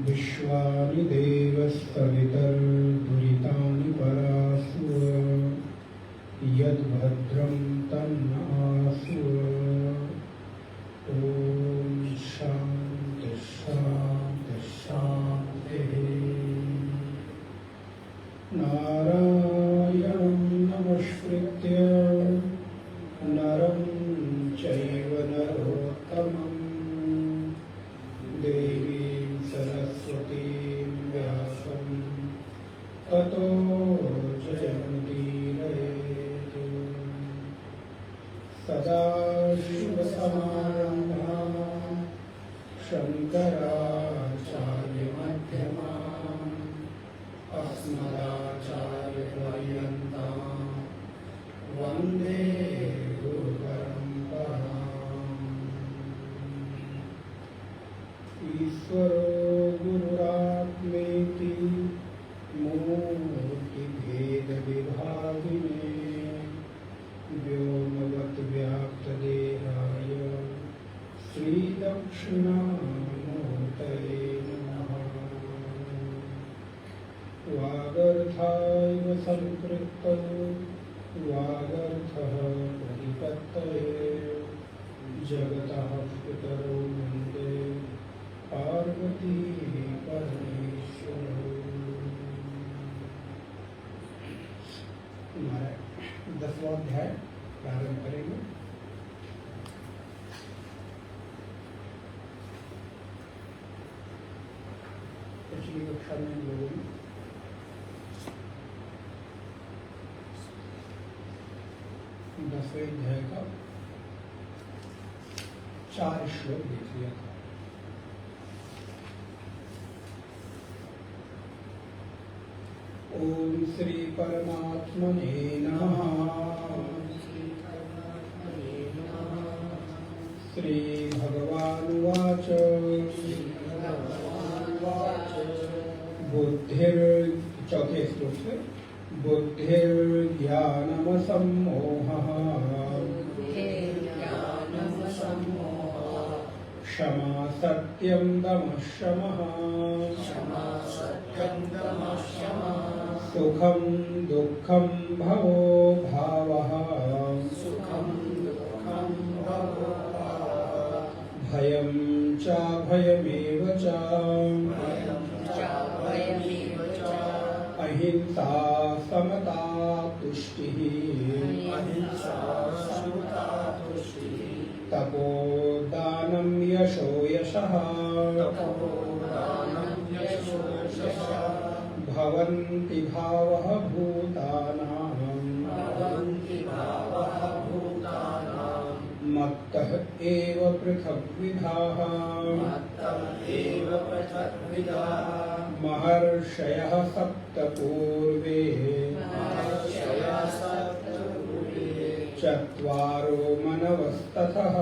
विश्वानि देवस्तवितर्दुरितानि परासु यद्भद्रं तन्नासु। ॐ शान्ति शान्ति शान्तिः। नारायणं नमस्कृत्य नरं चैव नरोत्तमं देवीं सरस्वतीं व्यासं ततो जयमुदीरयेत्। सदाशिवसमारम्भां शङ्कराचार्यमध्यमाम् अस्मदाचार्यपर्यन्तां वन्दे गुरुपरम्पराम्। ईश्वरो गुरुरात्मेति मूर्तिभेदविभागिने व्योमवद्व्याप्तदेहाय श्रीदक्षिणामूर्तये नमः। वागर्थाय सम्पृक्तौ वागर्थः प्रतिपत्तये जगतः पितरौ वन्दे पार्वती परमेश्वरौ। हमारा 10वां अध्याय प्रारंभ करेंगे। पिछली कक्षा में लोगों ने दसवें अध्याय का 4 श्लोक देख लिया था। ओम श्री परमात्मने नमः। श्री भगवानुवाच बुद्धिर् चौथे श्लोक से बुद्धिर्ज्ञानमसम्मोहः क्षमा सत्यं दमः शमः सुखं दुःखं भवो भावः भयं च भयमेव च अहिंसा समता तुष्टिः तपोदानं यशो यशः भवन्ति भावः भूतानां मत्तः एव पृथग्विधाः महर्षयः सप्त पूर्वे चत्वारो मनवस्ततः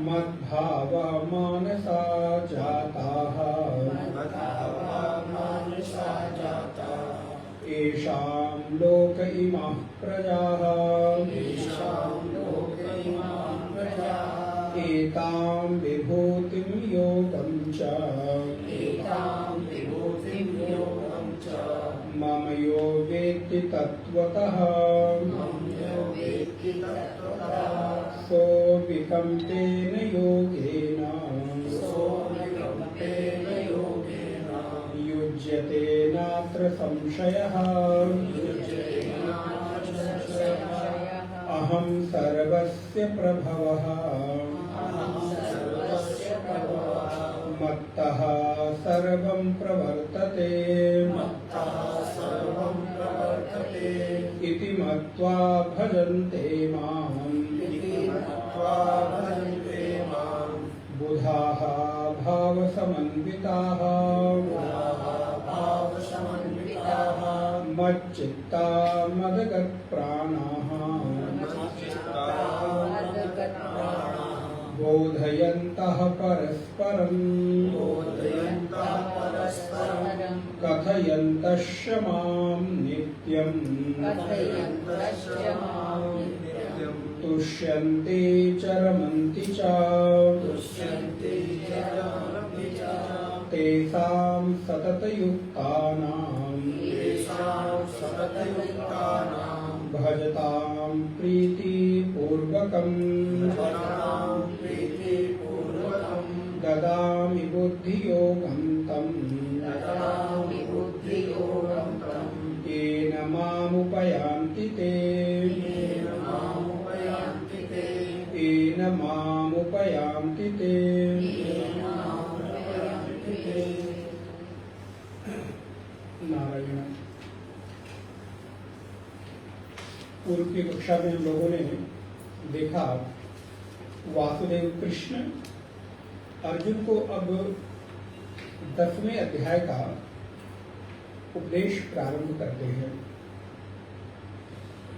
मद्भावा मानसा जाताः येषां लोक इमाः प्रजाः एतां विभूतिं योगं च मम यो वेत्ति तत्त्वतः सोऽविकम्पेन योगेन युज्यते नात्र संशयः अहं सर्वस्य प्रभवः मत्तः सर्वं प्रवर्तते इति मत्वा भजन्ते माम् बुधाः भावसमन्विताः मच्चित्ता मदगत्प्राणाः बोधयन्तः परस्परम् कथयन्तश्च मां नित्यम् तुष्यन्ते च रमन्ति च तेषां सततयुक्तानां भजतां प्रीतिपूर्वकम् ददामि बुद्धियोगं तम् येन मामुपयान्ति ते येन मामुपयान्ति ते। नारायण। पूर्व की कक्षा में हम लोगों ने देखा वासुदेव कृष्ण अर्जुन को अब 10वें अध्याय का उपदेश प्रारंभ करते हैं,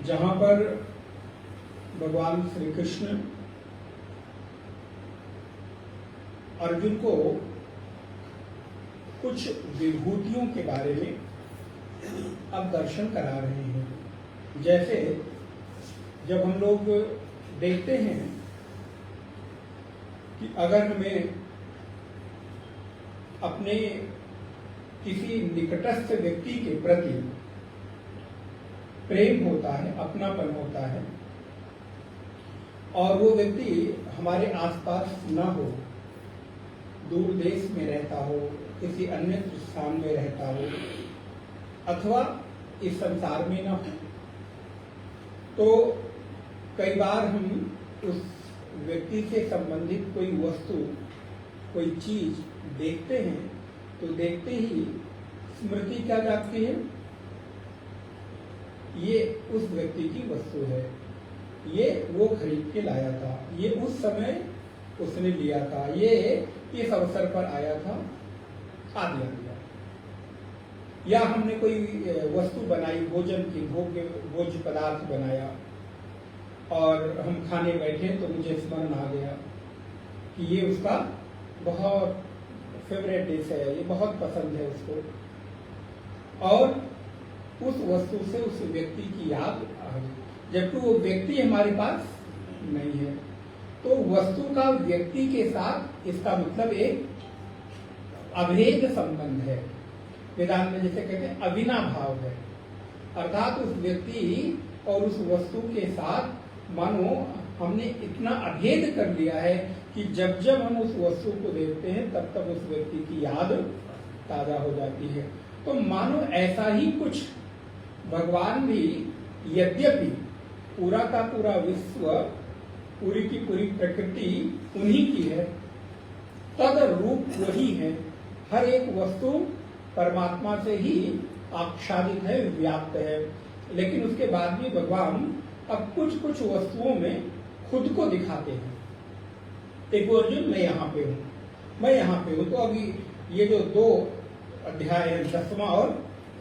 जहां पर भगवान श्री कृष्ण अर्जुन को कुछ विभूतियों के बारे में अब दर्शन करा रहे हैं। जैसे जब हम लोग देखते हैं कि अगर हमें अपने किसी निकटस्थ व्यक्ति के प्रति प्रेम होता है, अपनापन होता है, और वो व्यक्ति हमारे आसपास न हो, दूर देश में रहता हो, किसी अन्य स्थान में रहता हो, अथवा इस संसार में न हो, तो कई बार हम उस व्यक्ति से संबंधित कोई वस्तु, कोई चीज देखते हैं तो देखते ही स्मृति क्या जागती है, ये उस व्यक्ति की वस्तु है, ये वो खरीद के लाया था, ये उस समय उसने लिया था, ये इस अवसर पर आया था, आदि आदि। या हमने कोई वस्तु बनाई, भोजन की भोज्य पदार्थ बनाया और हम खाने बैठे तो मुझे स्मरण आ गया कि ये उसका बहुत फेवरेट डिश है, ये बहुत पसंद है उसको, और उस वस्तु से उस व्यक्ति की याद आ गई, जबकि वो व्यक्ति हमारे पास नहीं है। तो वस्तु का व्यक्ति के साथ इसका मतलब एक अभेद संबंध है। वेदांत में जैसे कहते हैं अविनाभाव है, अर्थात उस व्यक्ति और उस वस्तु के साथ मानो हमने इतना अभेद कर लिया है कि जब जब हम उस वस्तु को देखते हैं तब तब उस व्यक्ति की याद ताजा हो जाती है। तो मानो ऐसा ही कुछ भगवान भी, यद्यपि पूरा का पूरा विश्व, पूरी की पूरी प्रकृति उन्हीं की है, तद रूप वही है, हर एक वस्तु परमात्मा से ही आच्छादित है, व्याप्त है, लेकिन उसके बाद भी भगवान अब कुछ कुछ वस्तुओं में खुद को दिखाते हैं। एक अर्जुन मैं यहाँ पे हूँ, मैं यहाँ पे हूँ। तो अभी ये जो 2 अध्याय है, 10वां और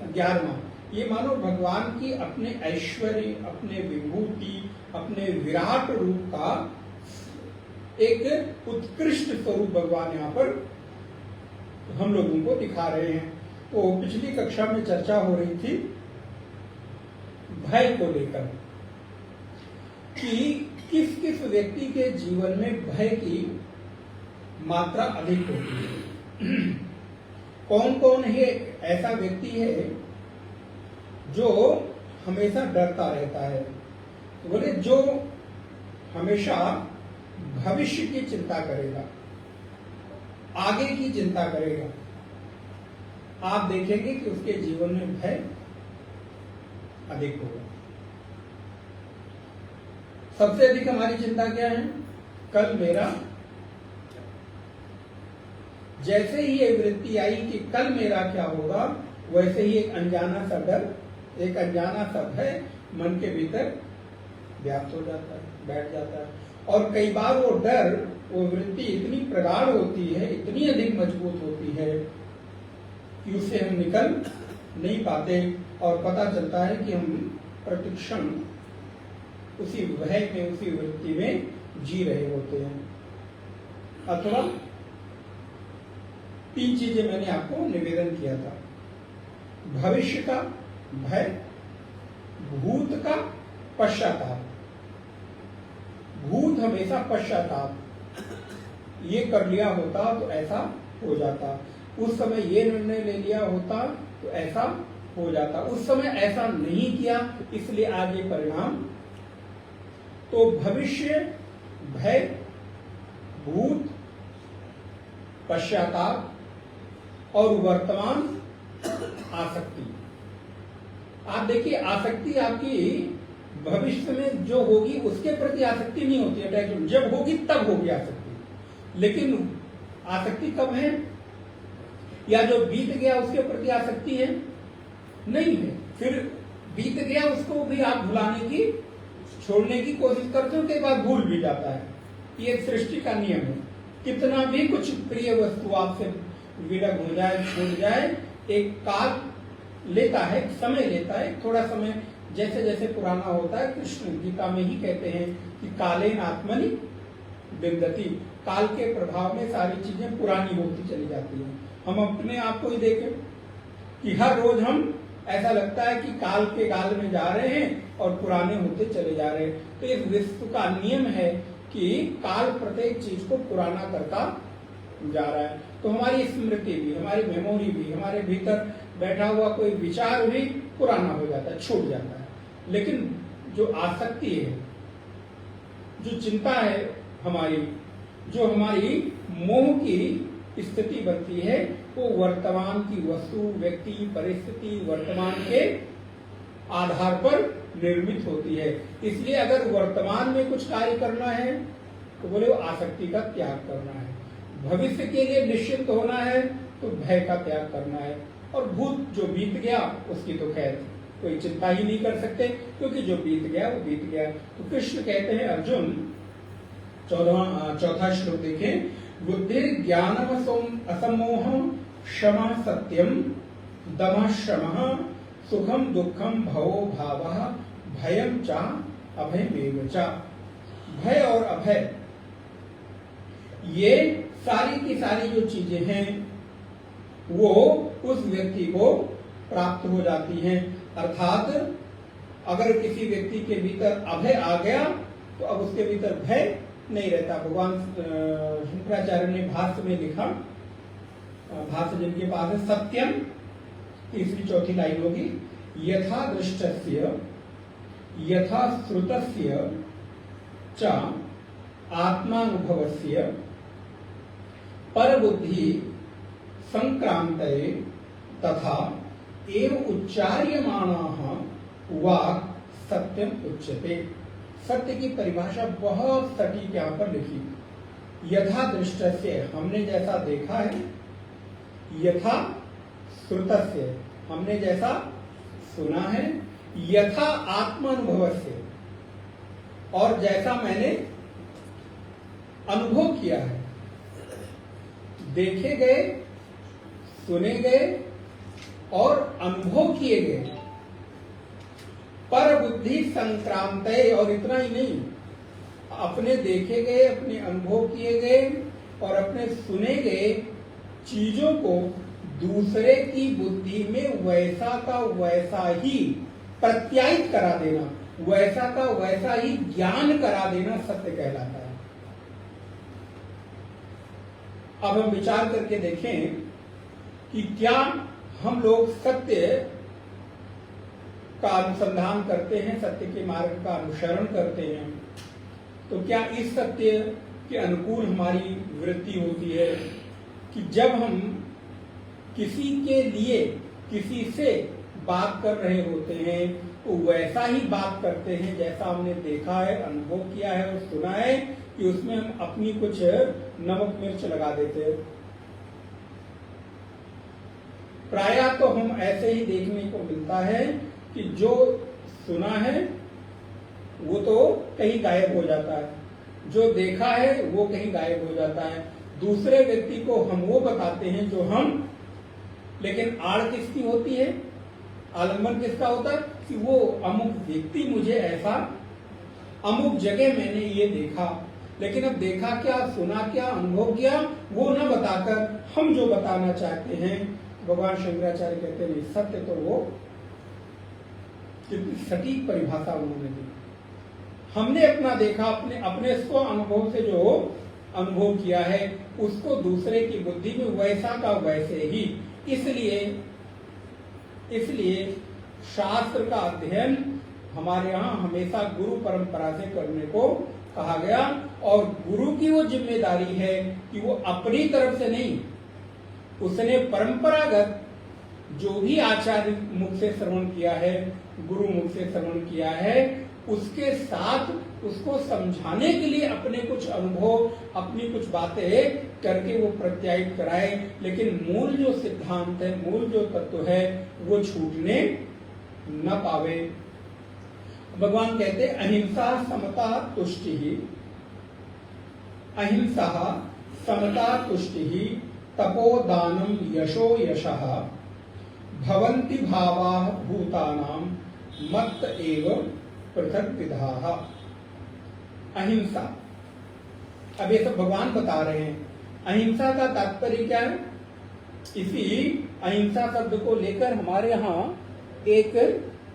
11वां, ये मानो भगवान की अपने ऐश्वर्य, अपने विभूति, अपने विराट रूप का एक उत्कृष्ट स्वरूप भगवान यहाँ पर हम लोगों को दिखा रहे हैं। तो पिछली कक्षा में चर्चा हो रही थी भय को लेकर कि किस किस व्यक्ति के जीवन में भय की मात्रा अधिक होती है, कौन कौन है ऐसा व्यक्ति है जो हमेशा डरता रहता है। तो बोले जो हमेशा भविष्य की चिंता करेगा, आगे की चिंता करेगा, आप देखेंगे कि उसके जीवन में भय अधिक होगा। सबसे अधिक हमारी चिंता क्या है? कल मेरा, जैसे ही ये वृत्ति आई कि कल मेरा क्या होगा, वैसे ही एक अनजाना सा डर, एक अनजाना सा भय मन के भीतर व्याप्त हो जाता है, बैठ जाता है। और कई बार वो डर, वो वृत्ति इतनी प्रगाढ़ होती है, इतनी अधिक मजबूत होती है कि उससे हम निकल नहीं पाते और पता चलता है कि हम प्रतिक्षण उसी भय में, उसी वृत्ति में जी रहे होते हैं। अथवा 3 चीजें मैंने आपको निवेदन किया था। भविष्य का भय, भूत का पश्चाताप। भूत हमेशा पश्चाताप, ये कर लिया होता तो ऐसा हो जाता, उस समय ये निर्णय ले लिया होता तो ऐसा हो जाता, उस समय ऐसा नहीं किया इसलिए आगे परिणाम। तो भविष्य, भय, भूत, पश्चाताप और वर्तमान आसक्ति। आप देखिए, आसक्ति आपकी भविष्य में जो होगी उसके प्रति आसक्ति नहीं होती है, जब होगी तब होगी आसक्ति। लेकिन आसक्ति कब है? या जो बीत गया उसके प्रति आसक्ति है? नहीं है। फिर बीत गया उसको भी आप भुलाने की, छोड़ने की कोशिश करते हो, कई बार भूल भी जाता है। ये सृष्टि का नियम है। कितना भी कुछ प्रिय वस्तु आपसे विरग हो जाए, छूट जाए, एक काल लेता है, समय लेता है, थोड़ा समय जैसे जैसे पुराना होता है। कृष्ण गीता में ही कहते हैं कि कालेन आत्मनि विन्दति, काल के प्रभाव में सारी चीजें पुरानी होती चली जाती हैं। हम अपने आप को ही देखें कि हर रोज हम, ऐसा लगता है कि काल के गाल में जा रहे हैं और पुराने होते चले जा रहे हैं। तो इस विश्व का नियम है कि काल प्रत्येक चीज को पुराना करता जा रहा है। तो हमारी स्मृति भी, हमारी मेमोरी भी, हमारे भीतर बैठा हुआ कोई विचार भी पुराना हो जाता है, छूट जाता है। लेकिन जो आसक्ति है, जो चिंता है हमारी, जो हमारी मोह की स्थिति बनती है, वो वर्तमान की वस्तु, व्यक्ति, परिस्थिति, वर्तमान के आधार पर निर्मित होती है। इसलिए अगर वर्तमान में कुछ कार्य करना है तो बोले वो आसक्ति का त्याग करना है। भविष्य के लिए निश्चिंत होना है तो भय का त्याग करना है। और भूत जो बीत गया उसकी तो खैर कोई चिंता ही नहीं कर सकते, क्योंकि जो बीत गया वो बीत गया। तो कृष्ण कहते हैं अर्जुन, चौथा श्लोक देखें, बुद्धि ज्ञानम असमोहम क्षमा सत्यम दमः शमः सुखम दुखम भवो भावः भयम च अभयमेव च। भय और अभय, ये सारी की सारी जो चीजें हैं वो उस व्यक्ति को प्राप्त हो जाती हैं। अर्थात अगर किसी व्यक्ति के भीतर अभय आ गया तो अब उसके भीतर भय नहीं रहता। भगवान शंकराचार्य ने भाष्य में लिखा, भाष्य जिनके पास है, सत्यम, तीसरी चौथी लाइन होगी, यथा दृष्टस्य यथा श्रुतस्य च आत्मानुभवस्य परबुद्धि संक्रांतये तथा एव उच्चार्यमाणाः वाक् सत्यम उच्यते। सत्य की परिभाषा बहुत सटीक यहाँ पर लिखी। यथा दृष्टस्य, हमने जैसा देखा है, यथा श्रुतस्य, हमने जैसा सुना है, यथा आत्मानुभवस्य, और जैसा मैंने अनुभव किया है। देखे गए, सुने गए और अनुभव किए गए। पर बुद्धि संक्रांतये, और इतना ही नहीं, अपने देखे गए, अपने अनुभव किए गए और अपने सुने गए चीजों को दूसरे की बुद्धि में वैसा का वैसा ही प्रत्यायित करा देना, वैसा का वैसा ही ज्ञान करा देना सत्य कहलाता है। अब हम विचार करके देखें कि क्या हम लोग सत्य का अनुसंधान करते हैं, सत्य के मार्ग का अनुसरण करते हैं, तो क्या इस सत्य के अनुकूल हमारी वृत्ति होती है कि जब हम किसी के लिए किसी से बात कर रहे होते हैं तो वैसा ही बात करते हैं जैसा हमने देखा है, अनुभव किया है और सुना है, कि उसमें हम अपनी कुछ नमक मिर्च लगा देते हैं। प्रायः तो हम ऐसे ही देखने को मिलता है कि जो सुना है वो तो कहीं गायब हो जाता है, जो देखा है वो कहीं गायब हो जाता है। दूसरे व्यक्ति को हम वो बताते हैं जो हम, लेकिन आड़ किसकी होती है, आलंबन किसका होता है कि वो अमुक व्यक्ति मुझे ऐसा, अमुक जगह मैंने ये देखा, लेकिन अब देखा क्या, सुना क्या, अनुभव किया, वो न बताकर हम जो बताना चाहते हैं, भगवान शंकराचार्य कहते हैं सत्य तो वो, कितनी सटीक परिभाषा उन्होंने दी। हमने अपना देखा, अपने स्व अनुभव से जो अनुभव किया है उसको दूसरे की बुद्धि में वैसा का वैसे ही, इसलिए शास्त्र का अध्ययन हमारे यहाँ हमेशा गुरु परंपरा से करने को कहा गया, और गुरु की वो जिम्मेदारी है कि वो अपनी तरफ से नहीं, उसने परंपरागत जो भी आचार्य मुख से श्रवण किया है, गुरु मुख से श्रवण किया है, उसके साथ उसको समझाने के लिए अपने कुछ अनुभव, अपनी कुछ बातें करके वो प्रत्यायित कराए, लेकिन मूल जो सिद्धांत है, मूल जो तत्व है वो छूटने न पावे। भगवान कहते अहिंसा समता तुष्टि ही, अहिंसा समता तुष्टि ही, तपोदानम यशो यशः, भवन्ति भावाः भूतानां मत्त एव पृथक विधाः। अहिंसा, अब ये सब भगवान बता रहे हैं। अहिंसा का तात्पर्य क्या है? इसी अहिंसा शब्द को लेकर हमारे यहाँ एक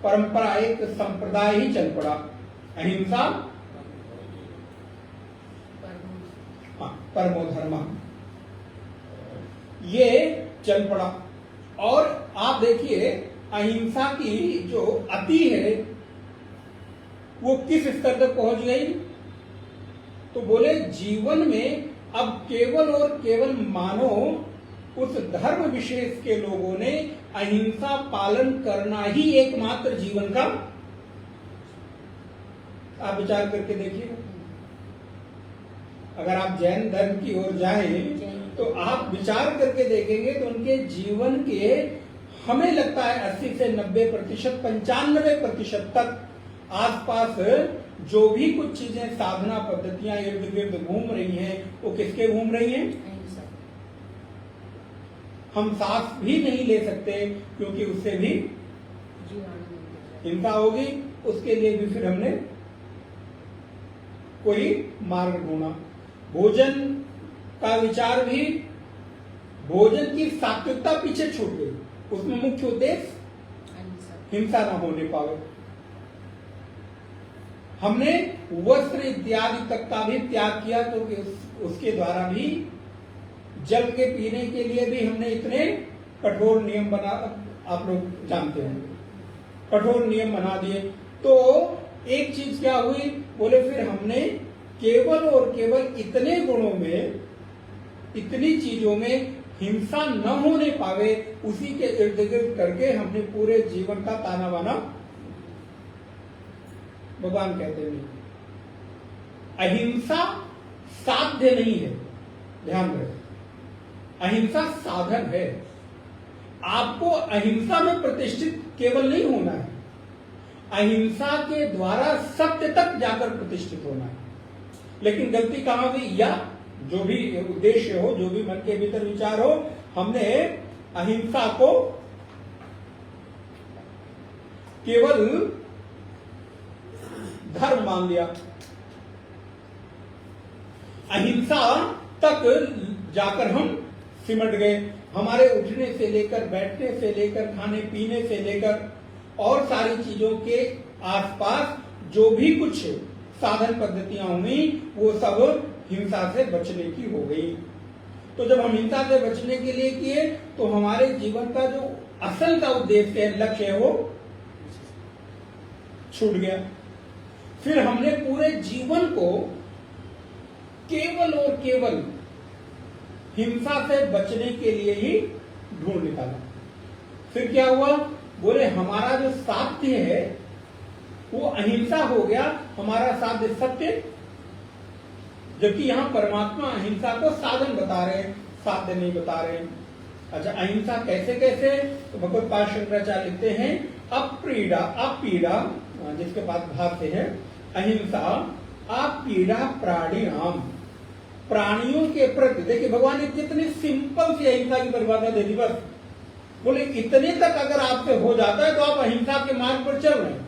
परंपरा, एक संप्रदाय ही चल पड़ा। अहिंसा परमो धर्म, ये चल पड़ा। और आप देखिए अहिंसा की जो अति है वो किस स्तर तक पहुंच गई, तो बोले जीवन में अब केवल और केवल मानो उस धर्म विशेष के लोगों ने अहिंसा पालन करना ही एकमात्र जीवन का, आप विचार करके देखिए। अगर आप जैन धर्म की ओर जाएं तो आप विचार करके देखेंगे तो उनके जीवन के हमें लगता है 80 से 90%, 95% तक आसपास जो भी कुछ चीजें, साधना पद्धतियां इर्द गिर्द घूम रही हैं, वो किसके घूम रही हैं? हम सांस भी नहीं ले सकते क्योंकि उससे भी हिंसा होगी, उसके लिए भी फिर हमने कोई मार्ग ढूंढा। भोजन का विचार भी, भोजन की सात्विकता पीछे छूट गई, उसमें मुख्य उद्देश्य हिंसा न होने पावे। हमने वस्त्र इत्यादि तक का भी त्याग किया क्योंकि उसके द्वारा भी, जल के पीने के लिए भी हमने इतने कठोर नियम बना, आप लोग जानते होंगे, कठोर नियम बना दिए। तो एक चीज क्या हुई, बोले फिर हमने केवल और केवल इतने गुणों में, इतनी चीजों में हिंसा न होने पावे, उसी के इर्द गिर्द करके हमने पूरे जीवन का ताना बाना। भगवान कहते हैं अहिंसा साध्य नहीं है, ध्यान रखें, अहिंसा साधन है। आपको अहिंसा में प्रतिष्ठित केवल नहीं होना है, अहिंसा के द्वारा सत्य तक जाकर प्रतिष्ठित होना है। लेकिन गलती कहां हुई, या जो भी उद्देश्य हो, जो भी मन के भीतर विचार हो, हमने अहिंसा को केवल धर्म मान लिया, अहिंसा तक जाकर हम सिमट गए। हमारे उठने से लेकर, बैठने से लेकर, खाने पीने से लेकर और सारी चीजों के आसपास जो भी कुछ साधन पद्धतियां हुई वो सब हिंसा से बचने की हो गई। तो जब हम हिंसा से बचने के लिए किए तो हमारे जीवन का जो असल का उद्देश्य है, लक्ष्य है, वो छूट गया। फिर हमने पूरे जीवन को केवल और केवल हिंसा से बचने के लिए ही ढूंढ निकाला। फिर क्या हुआ, बोले हमारा जो साध्य है वो अहिंसा हो गया, हमारा साध्य सत्य, जबकि यहां परमात्मा अहिंसा को साधन बता रहे हैं, साध्य नहीं बता रहे हैं। अच्छा, अहिंसा कैसे कैसे, तो भगवत पाद शंकराचार्य लिखते हैं अपीड़ा, अपीड़ा जिसके पास भाष्य है, अहिंसा अपीड़ा प्राणिनाम, प्राणियों के प्रति। देखिए भगवान ने कितनी सिंपल सी अहिंसा की परिभाषा दे दी, बस बोले इतने तक अगर आपसे हो जाता है तो आप अहिंसा के मार्ग पर चल रहे हैं।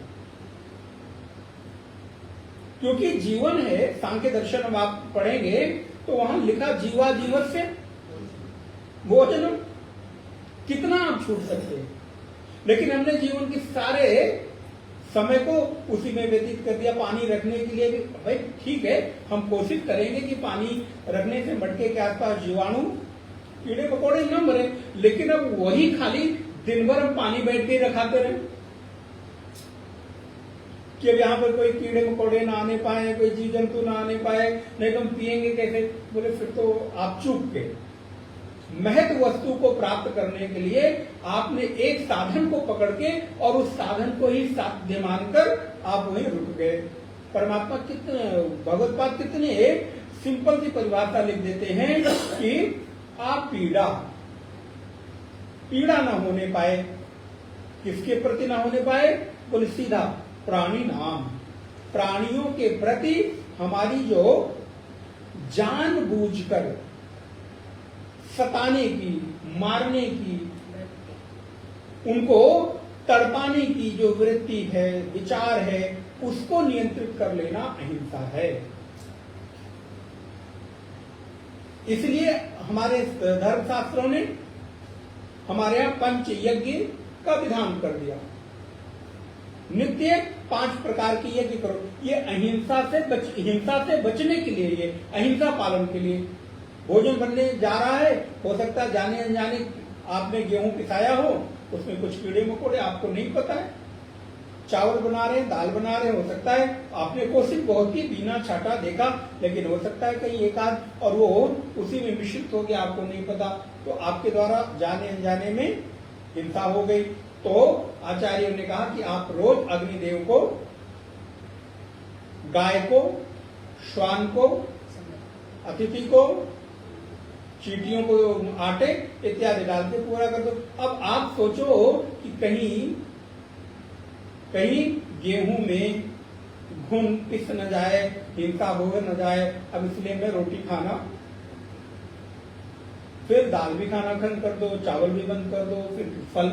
क्योंकि जीवन है, सांख्य दर्शन अब आप पढ़ेंगे तो वहां लिखा जीवा जीवन से भोजन, कितना आप छूट सकते हैं। लेकिन हमने जीवन के सारे समय को उसी में व्यतीत कर दिया। पानी रखने के लिए भी भाई ठीक है, हम कोशिश करेंगे कि पानी रखने से मटके के आसपास जीवाणु कीड़े मकोड़े न मरे, लेकिन अब वही खाली दिन भर हम पानी बैठ के रखाते रहे कि अब यहाँ पर कोई कीड़े मकोड़े ना आने पाए, कोई जीव जंतु ना आने पाए, नहीं तो हम पिएंगे कैसे। बोले फिर तो आप चूक गए। महत्व वस्तु को प्राप्त करने के लिए आपने एक साधन को पकड़ के और उस साधन को ही साध्य मानकर आप वहीं रुक गए। परमात्मा कितने, भगवत पाद कितने सिंपल सी परिभाषा लिख देते हैं कि आप पीड़ा ना होने पाए, किसके प्रति ना होने पाए, बोले सीधा प्राणी नाम, प्राणियों के प्रति हमारी जो जानबूझकर सताने की, मारने की, उनको तड़पाने की जो वृत्ति है, विचार है, उसको नियंत्रित कर लेना अहिंसा है। इसलिए हमारे धर्मशास्त्रों ने हमारे यहां पंच यज्ञ का विधान कर दिया। नित्य 5 प्रकार की यज्ञ करो। ये हिंसा से बचने के लिए, ये अहिंसा पालन के लिए। भोजन बनने जा रहा है, हो सकता है जाने अनजाने आपने गेहूं पिसाया हो, उसमें कुछ कीड़े मकोड़े आपको नहीं पता है। चावल बना रहे हैं, दाल बना रहे हैं, हो सकता है आपने कोशिश बहुत की, बिना छाटा देखा, लेकिन हो सकता है कहीं एक आध और वो उसी में मिश्रित हो गया, आपको नहीं पता, तो आपके द्वारा जाने अनजाने में हिंसा हो गई। तो आचार्यों ने कहा कि आप रोज अग्निदेव को, गाय को, श्वान को, अतिथि को, चींटियों को आटे इत्यादि डाल के पूरा कर दो। अब आप सोचो कि कहीं गेहूं में घुन पिस न जाए, हिंसा हो न जाए, अब इसलिए मैं रोटी खाना, फिर दाल भी खाना बंद कर दो, चावल भी बंद कर दो, फिर फल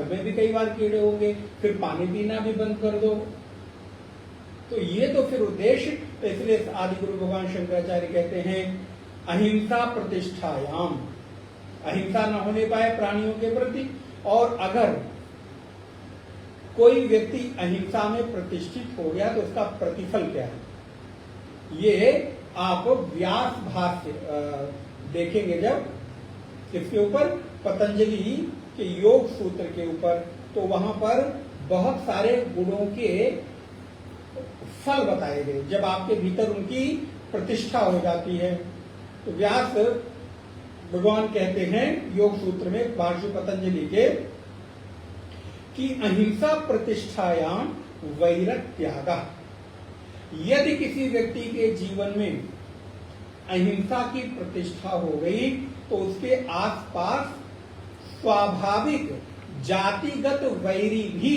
में भी कई बार कीड़े होंगे, फिर पानी पीना भी बंद कर दो। तो ये तो फिर उद्देश्य, इसलिए आदि गुरु भगवान शंकराचार्य कहते हैं अहिंसा प्रतिष्ठायाम, अहिंसा न होने पाए प्राणियों के प्रति। और अगर कोई व्यक्ति अहिंसा में प्रतिष्ठित हो गया तो उसका प्रतिफल क्या है, ये आप व्यास भाष्य देखेंगे जब इसके ऊपर, पतंजलि के योग सूत्र के ऊपर, तो वहां पर बहुत सारे गुणों के फल बताए गए जब आपके भीतर उनकी प्रतिष्ठा हो जाती है। तो व्यास भगवान कहते हैं योग सूत्र में, भाष्य पतंजलि के, कि अहिंसा प्रतिष्ठायाम वैरत्यागा। यदि किसी व्यक्ति के जीवन में अहिंसा की प्रतिष्ठा हो गई तो उसके आसपास स्वाभाविक जातिगत वैरी भी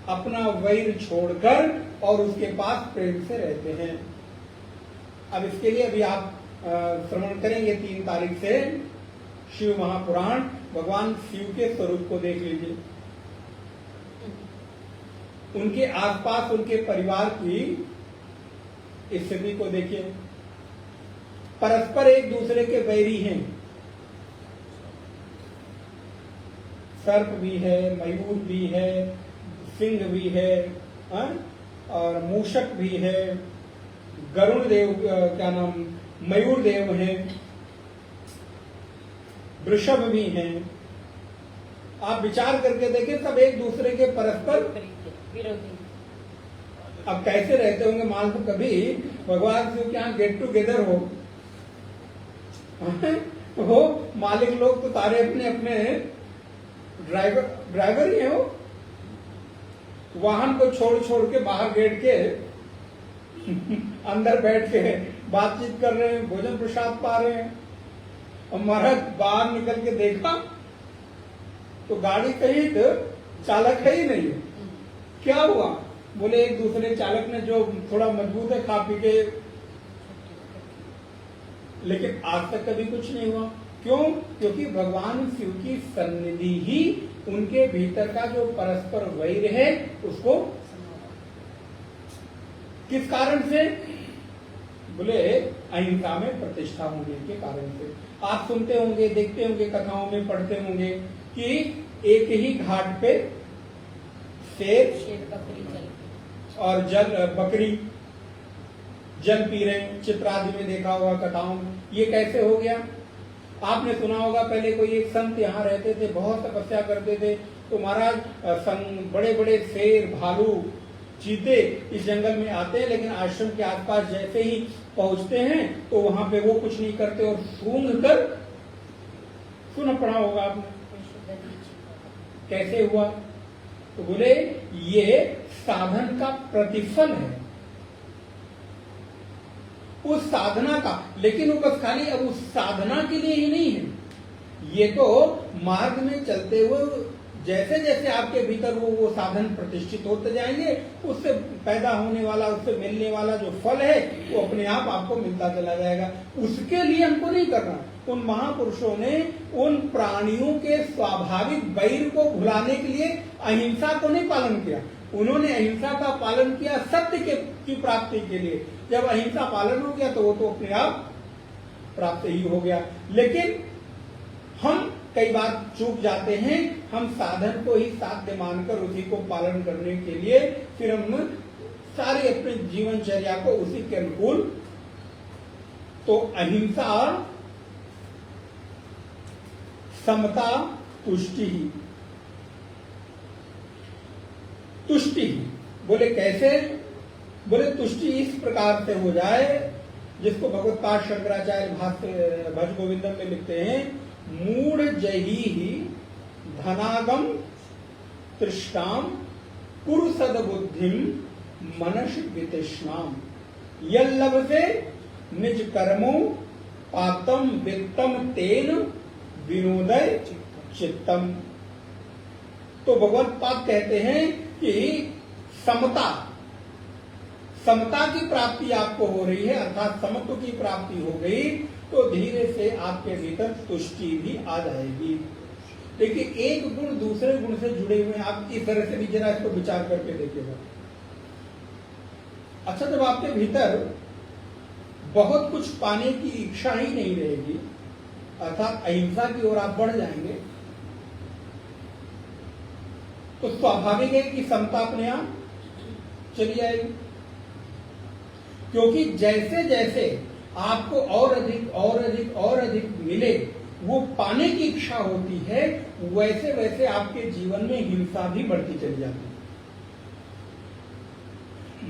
अपना वैर छोड़कर और उसके पास प्रेम से रहते हैं। अब इसके लिए अभी आप श्रवण करेंगे 3 तारीख से शिव महापुराण, भगवान शिव के स्वरूप को देख लीजिए, उनके आसपास उनके परिवार की स्थिति को देखिए। परस्पर एक दूसरे के वैरी हैं, सर्प भी है, मयूर भी है, सिंह भी है, और मूषक भी है, गरुण देव, क्या नाम, मयूर देव है, वृषभ भी हैं। आप विचार करके देखें, सब एक दूसरे के परस्पर विरोधी। अब कैसे रहते होंगे, मान लो कभी भगवान शिव के यहाँ गेट टुगेदर हो, मालिक लोग तो सारे अपने अपने ड्राइवर ही हैं। वो वाहन को छोड़ छोड़ के बाहर गेट के अंदर बैठ के बातचीत कर रहे हैं, भोजन प्रसाद पा रहे हैं। और महाराज बाहर निकल के देखा तो गाड़ी कहीं चालक है ही नहीं है। क्या हुआ? बोले एक दूसरे चालक ने जो थोड़ा मजबूत है खा पी के, लेकिन आज तक कभी कुछ नहीं हुआ। क्यों? क्योंकि भगवान शिव की सन्निधि ही उनके भीतर का जो परस्पर वैर है उसको, किस कारण से? बोले अहिंसा में प्रतिष्ठा होने के कारण से। आप सुनते होंगे, देखते होंगे, कथाओं में पढ़ते होंगे कि एक ही घाट पे शेर और बकरी जल पी रहे हैं। चित्रादि में देखा होगा, कथाओं में। ये कैसे हो गया? आपने सुना होगा पहले कोई एक संत यहाँ रहते थे, बहुत तपस्या करते थे, तो महाराज बड़े बड़े शेर, भालू, चीते इस जंगल में आते हैं, लेकिन आश्रम के आसपास जैसे ही पहुंचते हैं तो वहां पे वो कुछ नहीं करते और सूंघ कर, सुना पड़ा होगा आपने, कैसे हुआ? तो बोले ये साधन का प्रतिफल है, उस साधना का। लेकिन वो बस खाली अब उस साधना के लिए ही नहीं है, ये तो मार्ग में चलते हुए जैसे जैसे आपके भीतर वो साधन प्रतिष्ठित होते जाएंगे, उससे पैदा होने वाला, उससे मिलने वाला जो फल है वो अपने आप आपको मिलता चला जाएगा। उसके लिए हमको नहीं करना। उन महापुरुषों ने उन प्राणियों के स्वाभाविक वैर को भुलाने के लिए अहिंसा को नहीं पालन किया, उन्होंने अहिंसा का पालन किया सत्य की प्राप्ति के लिए। जब अहिंसा पालन हो गया तो वो तो अपने आप प्राप्त ही हो गया। लेकिन हम कई बार चूक जाते हैं, हम साधन को ही साध्य मानकर उसी को पालन करने के लिए फिर हम सारे अपने जीवनचर्या को उसी के अनुकूल। तो अहिंसा, समता, तुष्टि ही। तुष्टि ही बोले कैसे? बोले तुष्टि इस प्रकार से हो जाए, जिसको भगवत्पाद शंकराचार्य भाष्य भज गोविंदम में लिखते हैं, मूढ़ जही ही धनागम तृष्णाम कुरु सद्बुद्धिम मनस वितृष्णाम यल्लभते निज कर्मो पातम वित्तम तेन विनोदय चित्तम। तो भगवत्पाद कहते हैं कि समता की प्राप्ति आपको हो रही है, अर्थात समत्व की प्राप्ति हो गई, तो धीरे से आपके भीतर तुष्टि भी आ जाएगी। देखिए एक गुण दूसरे गुण से जुड़े हुए, आप इस तरह से भी जरा इसको विचार करके देखिएगा। अच्छा, जब आपके भीतर बहुत कुछ पाने की इच्छा ही नहीं रहेगी, अर्थात अहिंसा की ओर आप बढ़ जाएंगे, तो स्वाभाविक है कि समता अपने आप चली आएगी। क्योंकि जैसे जैसे आपको और अधिक और अधिक और अधिक मिले, वो पाने की इच्छा होती है, वैसे वैसे आपके जीवन में हिंसा भी बढ़ती चली जाती है।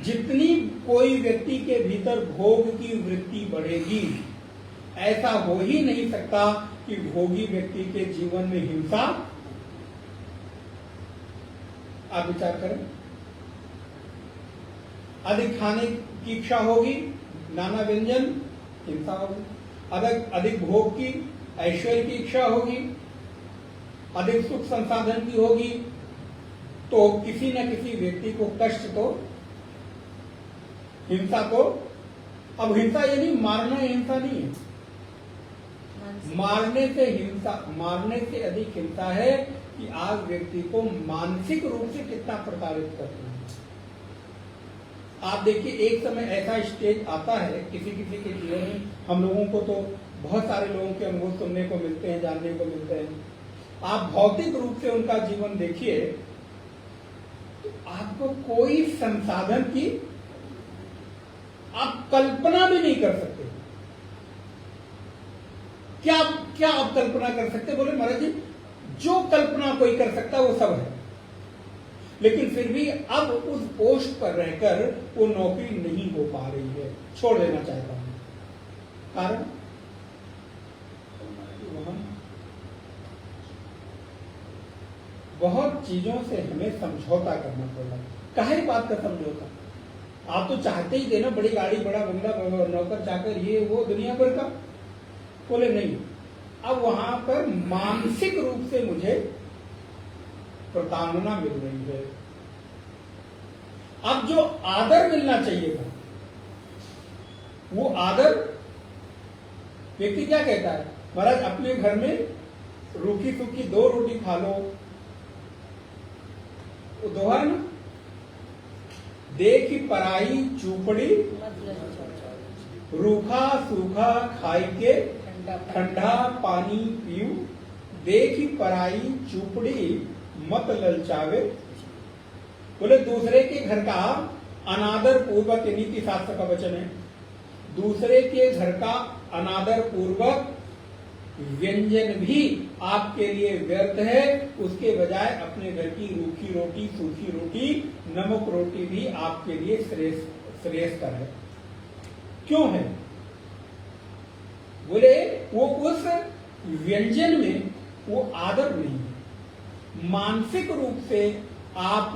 जितनी कोई व्यक्ति के भीतर भोग की वृत्ति बढ़ेगी, ऐसा हो ही नहीं सकता कि भोगी व्यक्ति के जीवन में हिंसा। आप विचार करें, अधिक खाने की इच्छा होगी, नाना व्यंजन, हिंसा होगी। अधिक भोग की, ऐश्वर्य की इच्छा होगी, अधिक सुख संसाधन की होगी, तो किसी न किसी व्यक्ति को कष्ट, तो हिंसा को। अब हिंसा यानी मारना हिंसा नहीं है, मारने से अधिक हिंसा है कि आप व्यक्ति को मानसिक रूप से कितना प्रताड़ित करते हैं। आप देखिए एक समय ऐसा स्टेज आता है किसी किसी के जीवन में, हम लोगों को तो बहुत सारे लोगों के अनुभव सुनने को मिलते हैं, जानने को मिलते हैं। आप भौतिक रूप से उनका जीवन देखिए, तो आपको कोई संसाधन की आप कल्पना भी नहीं कर सकते। क्या आप कल्पना कर सकते? बोले महाराज जी, जो कल्पना कोई कर सकता वो सब है, लेकिन फिर भी अब उस पोस्ट पर रहकर वो नौकरी नहीं हो पा रही है, छोड़ देना चाहता हूं। कारण वहां बहुत चीजों से हमें समझौता करना पड़ा। काहे बात का समझौता? आप तो चाहते ही थे ना बड़ी गाड़ी, बड़ा बंगला, नौकर चाकर, ये वो दुनिया भर का। बोले नहीं, अब वहां पर मानसिक रूप से मुझे प्रताड़ना मिल रही है। अब जो आदर मिलना चाहिए था, वो आदर, व्यक्ति क्या कहता है, महाराज अपने घर में रूखी सूखी 2 रोटी खा लो, वो दोहा ना, देखी पराई चूपड़ी रूखा सूखा खाई के ठंडा पानी पीऊ, देखी पराई चूपड़ी मत ललचावे। बोले दूसरे के घर का अनादर पूर्वक, ये नीति शास्त्र का वचन है, दूसरे के घर का अनादर पूर्वक व्यंजन भी आपके लिए व्यर्थ है। उसके बजाय अपने घर की रूखी रोटी, सूखी रोटी, नमक रोटी भी आपके लिए श्रेष्ठकर है। क्यों है? बोले वो उस व्यंजन में वो आदर नहीं है। मानसिक रूप से आप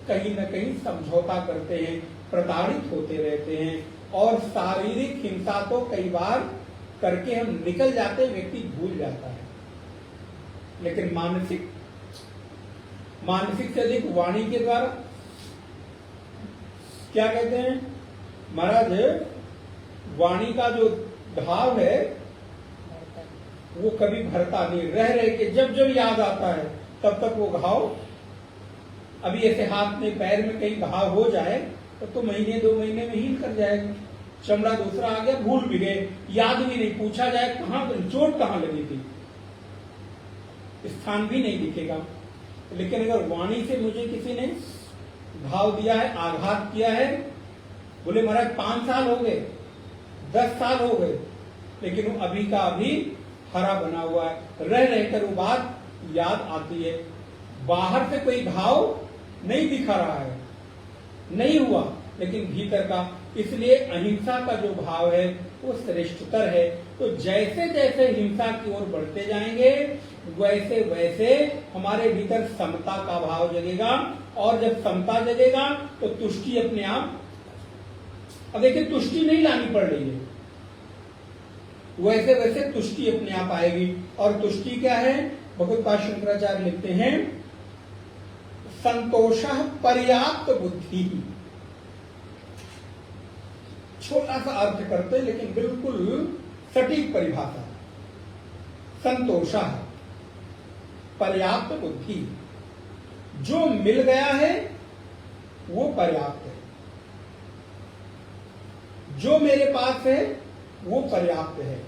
कहीं न कहीं समझौता करते हैं, प्रताड़ित होते रहते हैं, और शारीरिक हिंसा तो कई बार करके हम निकल जाते, व्यक्ति भूल जाता है। लेकिन मानसिक से अधिक वाणी के द्वारा क्या कहते हैं महाराज, वाणी का जो भाव है वो कभी भरता नहीं, रह के जब जब याद आता है तब तक वो घाव, अभी ऐसे हाथ में पैर में कहीं घाव हो जाए तो महीने 2 महीने में हील कर जाएगा। चमड़ा दूसरा आ गया, भूल भी गए, याद भी नहीं, पूछा जाए कहां चोट कहां लगी थी, स्थान भी नहीं दिखेगा। लेकिन अगर वाणी से मुझे किसी ने घाव दिया है, आघात किया है, बोले महाराज 5 साल हो गए, 10 साल हो गए, लेकिन वो अभी का अभी हरा बना हुआ है, रह रहकर वो बात याद आती है। बाहर से कोई घाव नहीं दिखा रहा है, नहीं हुआ, लेकिन भीतर का, इसलिए अहिंसा का जो भाव है वो श्रेष्ठतर है। तो जैसे जैसे हिंसा की ओर बढ़ते जाएंगे वैसे वैसे हमारे भीतर समता का भाव जगेगा, और जब समता जगेगा तो तुष्टि अपने आप, अब देखिए तुष्टि नहीं लानी पड़ रही है, वैसे वैसे तुष्टि अपने आप आएगी। और तुष्टि क्या है? भगवत्पाद शंकराचार्य लिखते हैं, संतोषः पर्याप्त बुद्धि। छोटा सा अर्थ करते लेकिन बिल्कुल सटीक परिभाषा। संतोषः पर्याप्त बुद्धि, जो मिल गया है वो पर्याप्त है, जो मेरे पास है वो पर्याप्त है।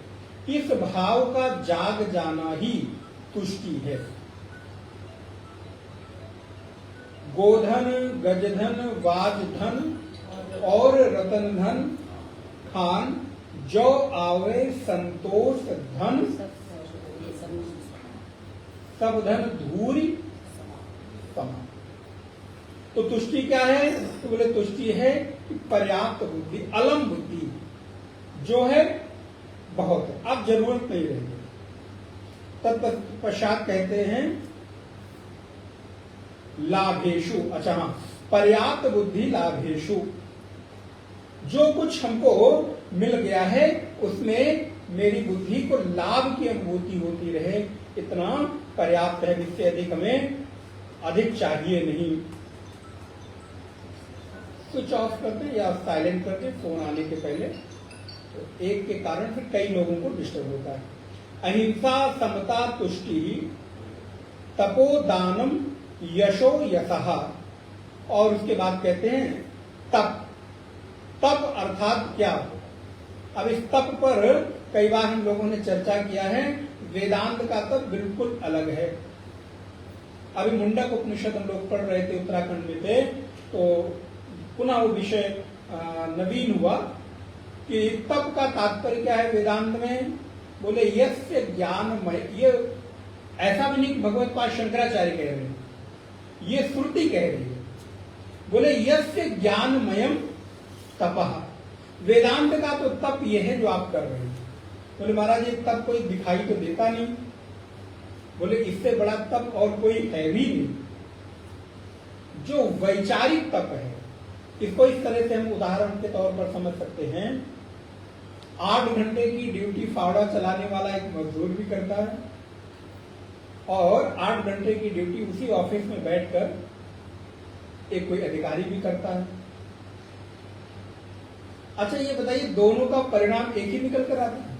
इस भाव का जाग जाना ही तुष्टि है। गोधन, गजधन, वाजधन और रतन धन खान, जो आवे संतोष धन, सब धन धूरी समान। तो तुष्टि क्या है? तो बोले तुष्टि है कि पर्याप्त बुद्धि, अलम बुद्धि, जो है बहुत है, अब जरूरत नहीं रहेगी। तत्पश्चात कहते हैं लाभेशु, अच्छा हाँ, पर्याप्त बुद्धि लाभेशु, जो कुछ हमको मिल गया है उसमें मेरी बुद्धि को लाभ की अनुभूति होती रहे, इतना पर्याप्त है, इससे अधिक हमें अधिक चाहिए नहीं। स्विच ऑफ करते या साइलेंट करते फोन आने के पहले, तो एक के कारण फिर कई लोगों को डिस्टर्ब होता है। अहिंसा, समता, तुष्टि, तपो, दानम, यशो, यशः, और उसके बाद कहते हैं तप। तप अर्थात क्या? अब इस तप पर कई बार हम लोगों ने चर्चा किया है। वेदांत का तप बिल्कुल अलग है। अभी मुंडक उपनिषद हम लोग पढ़ रहे थे, उत्तराखंड में थे, तो पुनः वो विषय नवीन हुआ कि तप का तात्पर्य क्या है वेदांत में। बोले यस्य ज्ञानमय, ये ऐसा भी नहीं भगवत्पाद शंकराचार्य कह रहे हैं, ये श्रुति कह रही है। बोले यस्य ज्ञानमयम तपः, वेदांत का तो तप ये है जो आप कर रहे हैं। बोले महाराज ये तप कोई दिखाई तो देता नहीं, बोले इससे बड़ा तप और कोई है भी नहीं। जो वैचारिक तप है, इसको इस तरह से हम उदाहरण के तौर पर समझ सकते हैं। 8 घंटे की ड्यूटी फावड़ा चलाने वाला एक मजदूर भी करता है, और 8 घंटे की ड्यूटी उसी ऑफिस में बैठकर एक कोई अधिकारी भी करता है। अच्छा ये बताइए, दोनों का परिणाम एक ही निकल कर आता है?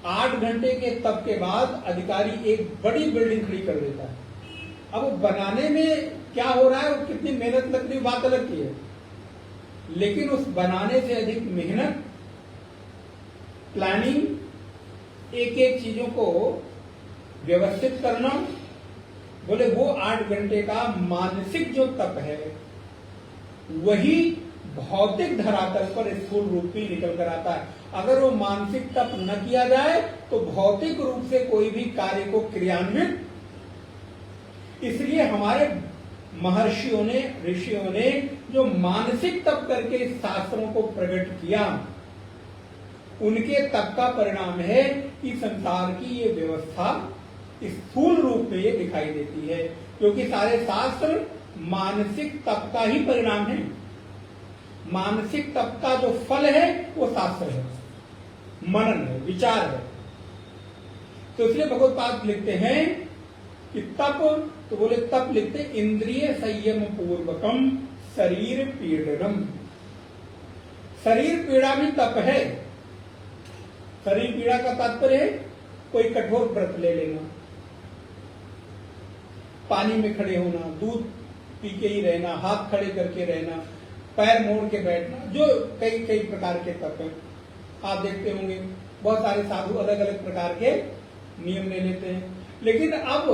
8 घंटे के तप के बाद अधिकारी एक बड़ी बिल्डिंग खड़ी कर देता है। अब वो बनाने में क्या हो रहा है, वो कितनी मेहनत लग रही है, बात अलग की है, लेकिन उस बनाने से अधिक मेहनत, प्लानिंग, एक एक चीजों को व्यवस्थित करना, बोले वो 8 घंटे का मानसिक जो तप है वही भौतिक धरातल पर स्थूल रूप में निकल कर आता है। अगर वो मानसिक तप न किया जाए तो भौतिक रूप से कोई भी कार्य को क्रियान्वित, इसलिए हमारे महर्षियों ने, ऋषियों ने जो मानसिक तप करके शास्त्रों को प्रकट किया, उनके तप का परिणाम है कि संसार की ये व्यवस्था स्थूल रूप में ये दिखाई देती है, क्योंकि सारे शास्त्र मानसिक तप का ही परिणाम है। मानसिक तप का जो फल है वो शास्त्र है, मनन है, विचार है। तो इसलिए भगवत्पाद लिखते हैं कि तप, तो बोले तप लिखते इंद्रिय संयम पूर्वकम शरीर पीड़नम। शरीर पीड़ा भी तप है। शरीर पीड़ा का तात्पर्य है कोई कठोर व्रत ले लेना, पानी में खड़े होना, दूध पी के ही रहना, हाथ खड़े करके रहना, पैर मोड़ के बैठना, जो कई कई प्रकार के तप हैं। आप देखते होंगे बहुत सारे साधु अलग अलग प्रकार के नियम ले लेते हैं। लेकिन अब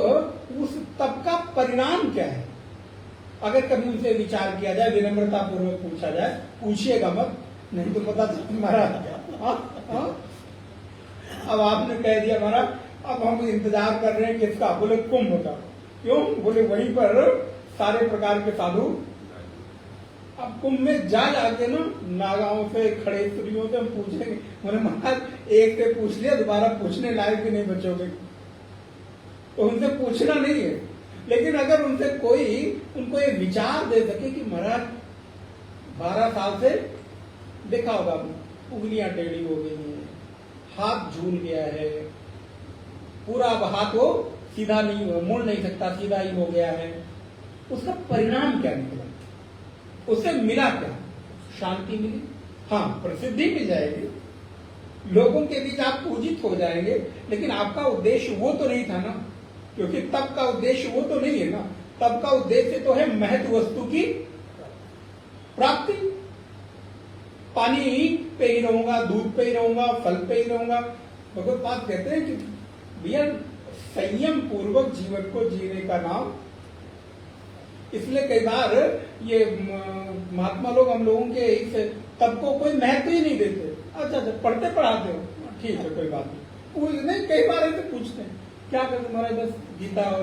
उस तप का परिणाम क्या है, अगर कभी उनसे विचार किया जाए, विनम्रता पूर्वक पूछा जाए, पूछिएगा मत, नहीं तो पता महाराज अब आपने कह दिया महाराज अब हम इंतजार कर रहे हैं किसका, बोले कुंभ का। क्यों? बोले वहीं पर सारे प्रकार के साधु। अब कुंभ में जाके ना नागाओं से, खड़े स्त्रियों से हम पूछेंगे, बोले महाराज एक से पूछ लिया, दोबारा पूछने लायक भी नहीं बचोगे, तो उनसे पूछना नहीं है। लेकिन अगर उनसे कोई उनको ये विचार दे सके कि महाराज 12 साल से देखा होगा आपने, उंगलियां टेढ़ी हो गई हैं, हाथ झूल गया है, पूरा अब हाथ वो सीधा नहीं, मुड़ नहीं सकता, सीधा ही हो गया है, उसका परिणाम क्या निकला, उससे मिला क्या? शांति मिली, हाँ प्रसिद्धि मिल जाएगी, लोगों के बीच आप पूजित हो जाएंगे, लेकिन आपका उद्देश्य वो तो नहीं था ना, क्योंकि तप का उद्देश्य वो तो नहीं है ना। तप का उद्देश्य तो है महत्व वस्तु की प्राप्ति। पानी पे ही रहूंगा, दूध पे ही रहूंगा, फल पे ही रहूंगा। भगवत्पाद कहते हैं कि भैया संयम पूर्वक जीवन को जीने का नाम। इसलिए कई बार ये महात्मा लोग हम लोगों के इस तप को कोई महत्व ही नहीं देते। अच्छा पढ़ते पढ़ाते हो, ठीक है कोई बात नहीं, कई बार ऐसे पूछते हैं क्या करते महाराज, बस गीता और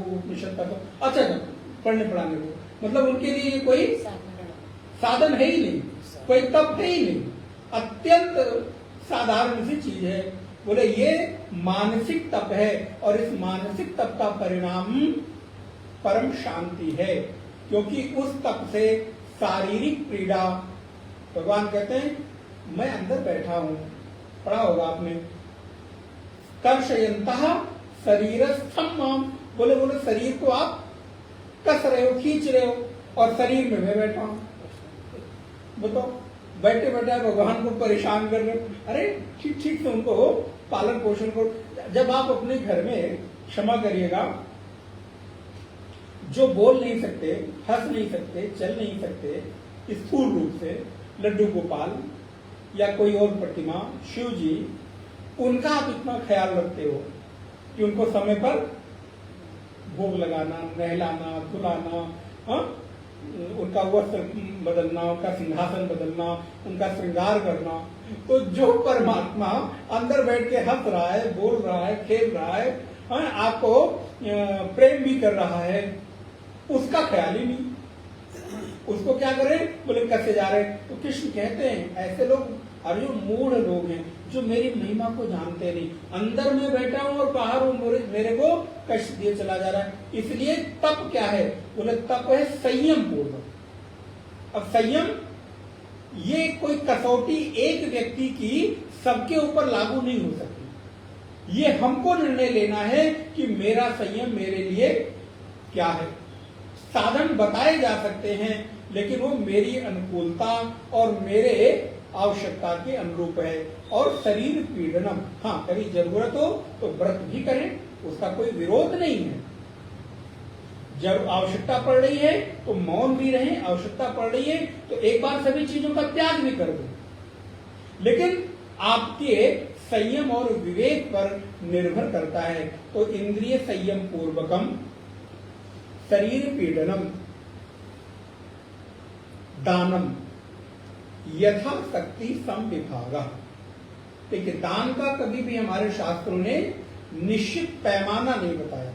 उपनिषद का अच्छा पढ़ने पढ़ाने को, मतलब उनके लिए कोई साधन है ही नहीं, कोई तप है ही नहीं, अत्यंत साधारण सी चीज है। बोले ये मानसिक तप है, और इस मानसिक तप का परिणाम परम शांति है, क्योंकि उस तप से शारीरिक पीड़ा, भगवान कहते हैं मैं अंदर बैठा हूं, पढ़ा होगा आपने, कर्षयन्तः शरीरस्थम माम। बोले शरीर को आप कस रहे हो, खींच रहे हो, और शरीर में मैं बैठा हूं। बताओ, बैठे बैठे भगवान को परेशान कर रहे हो। अरे ठीक ठीक से उनको पालन पोषण करो। जब आप अपने घर में, क्षमा करिएगा, जो बोल नहीं सकते, हंस नहीं सकते, चल नहीं सकते, स्थूल रूप से लड्डू गोपाल या कोई और प्रतिमा, शिव जी, उनका आप इतना ख्याल रखते हो कि उनको समय पर भोग लगाना, नहलाना, धुलाना, उनका वस्त्र बदलना, उनका सिंहासन बदलना, उनका श्रृंगार करना। तो जो परमात्मा अंदर बैठ के हंस रहा है, बोल रहा है, खेल रहा है, आपको प्रेम भी कर रहा है, उसका ख्याल ही नहीं। उसको क्या करें, बोले कैसे जा रहे। तो कृष्ण कहते हैं ऐसे लोग और जो मूढ़ लोग हैं, जो मेरी महिमा को जानते नहीं, अंदर में बैठा हूं और बाहर हूं, मेरे को कष्ट दिए चला जा रहा है। इसलिए तप क्या है? बोले तप है संयम पूर्वक। अब संयम ये कोई कसौटी एक व्यक्ति की सबके ऊपर लागू नहीं हो सकती। ये हमको निर्णय लेना है कि मेरा संयम मेरे लिए क्या है। साधन बताए जा सकते हैं, लेकिन वो मेरी अनुकूलता और मेरे आवश्यकता के अनुरूप है। और शरीर पीड़नम, हाँ कभी जरूरत हो तो व्रत भी करें, उसका कोई विरोध नहीं है। जब आवश्यकता पड़ रही है तो मौन भी रहें, आवश्यकता पड़ रही है तो एक बार सभी चीजों का त्याग भी कर दो। लेकिन आपके संयम और विवेक पर निर्भर करता है। तो इंद्रिय संयम पूर्वकम शरीर पीड़नम दानम यथाशक्ति समविभागा। देखिए, दान का कभी भी हमारे शास्त्रों ने निश्चित पैमाना नहीं बताया।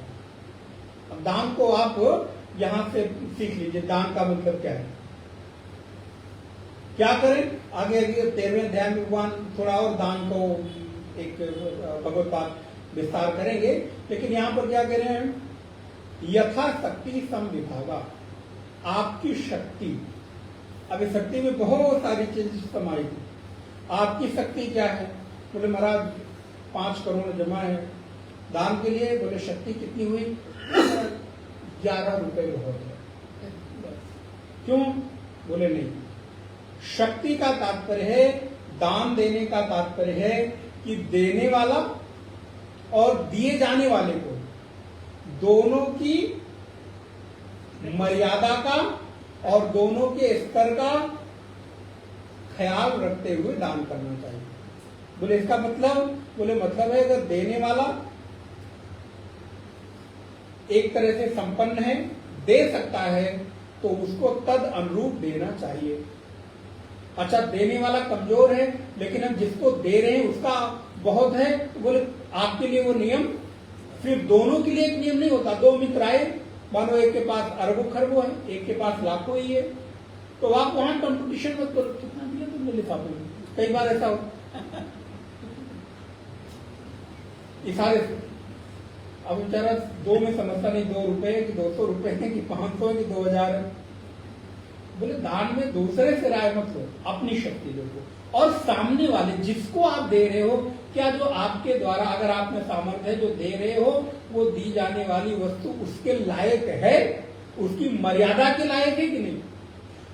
अब दान को आप यहां से सीख लीजिए, दान का मतलब क्या है, क्या करें। आगे 13वें अध्याय में भगवान थोड़ा और दान को एक भगवत विस्तार करेंगे, लेकिन यहां पर क्या कह रहे हैं, यथाशक्ति समविभागा, आपकी शक्ति। अब इस शक्ति में बहुत सारी चीजें समाई थी। आपकी शक्ति क्या है? बोले महाराज 5 करोड़ जमा है दान के लिए। बोले शक्ति कितनी हुई? 11 रुपए हो गए। क्यों? बोले नहीं, शक्ति का तात्पर्य है, दान देने का तात्पर्य है कि देने वाला और दिए जाने वाले को दोनों की मर्यादा का और दोनों के स्तर का ख्याल रखते हुए दान करना चाहिए। बोले इसका मतलब? बोले मतलब है अगर देने वाला एक तरह से संपन्न है, दे सकता है, तो उसको तद अनुरूप देना चाहिए। अच्छा, देने वाला कमजोर है, लेकिन हम जिसको दे रहे हैं उसका बहुत है, तो बोले आपके लिए वो नियम सिर्फ दोनों के लिए एक नियम नहीं होता। 2 मित्र आए, मानो एक के पास अरबों खरबों है, एक के पास लाखों ही है, तो आप वहां कंपटीशन मत करो, कितना दिया तुमने लिफाफे में। कई बार ऐसा हो इशारे से। अब बेचारा 2 में समझता नहीं, 2 रुपए कि 200 रुपए है कि 500 है कि 2000 है। बोले दान में दूसरे से राय मत लो, अपनी शक्ति देखो। और सामने वाले जिसको आप दे रहे हो, क्या जो आपके द्वारा, अगर आप में सामर्थ्य है, जो दे रहे हो वो दी जाने वाली वस्तु उसके लायक है, उसकी मर्यादा के लायक है कि नहीं।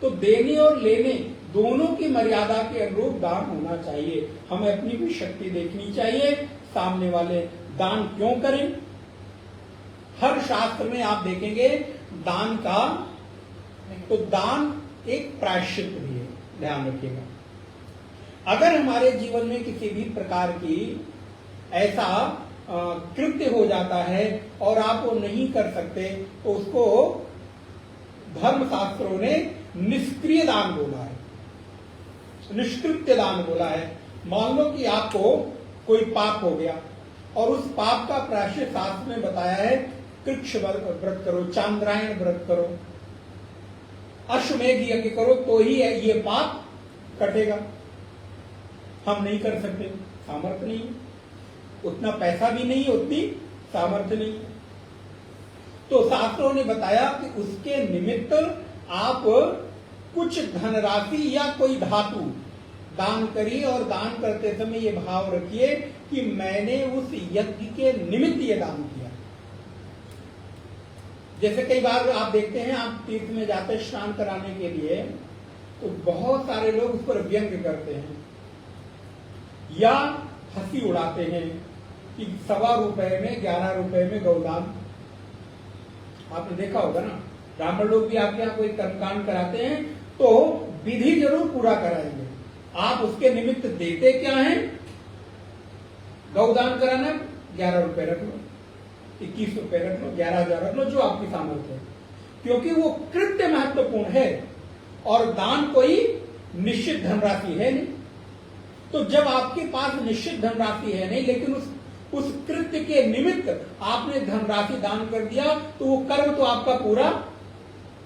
तो देने और लेने दोनों की मर्यादा के अनुरूप दान होना चाहिए। हमें अपनी भी शक्ति देखनी चाहिए, सामने वाले दान क्यों करें। हर शास्त्र में आप देखेंगे दान का, तो दान एक प्रायश्चित भी है, ध्यान रखिएगा। अगर हमारे जीवन में किसी भी प्रकार की ऐसा कृत्य हो जाता है और आप वो नहीं कर सकते, तो उसको धर्मशास्त्रों ने निष्क्रिय दान बोला है, निष्कृत्य दान बोला है। मान लो कि आपको कोई पाप हो गया और उस पाप का प्रायश्चित शास्त्र में बताया है, कृक्ष व्रत करो, चांद्रायण व्रत करो, अश्वमेध यज्ञ करो, तो ही ये पाप कटेगा। हम नहीं कर सकते, सामर्थ्य नहीं, उतना पैसा भी नहीं, उतनी सामर्थ्य नहीं। तो शास्त्रों ने बताया कि उसके निमित्त आप कुछ धनराशि या कोई धातु दान करिए, और दान करते समय ये भाव रखिए कि मैंने उस यज्ञ के निमित्त ये दान किया। जैसे कई बार आप देखते हैं, आप तीर्थ में जाते हैं स्नान कराने के लिए, तो बहुत सारे लोग उस पर व्यंग करते हैं या हंसी उड़ाते हैं कि 1.25 रुपए में 11 रुपए में गौदान। आपने देखा होगा ना, ब्राह्मण लोग भी आपके यहाँ कोई कर्मकांड कराते हैं तो विधि जरूर पूरा कराएंगे, आप उसके निमित्त देते क्या हैं? गौदान कराना 11 रुपए रख लो, 21 रुपए रख लो, 11,000 रख लो, जो आपकी सामर्थ्य है, क्योंकि वो कृत्य महत्वपूर्ण है और दान कोई निश्चित धनराशि है नहीं। तो जब आपके पास निश्चित धनराशि है नहीं, लेकिन उस कृत्य के निमित्त आपने धनराशि दान कर दिया, तो वो कर्म तो आपका पूरा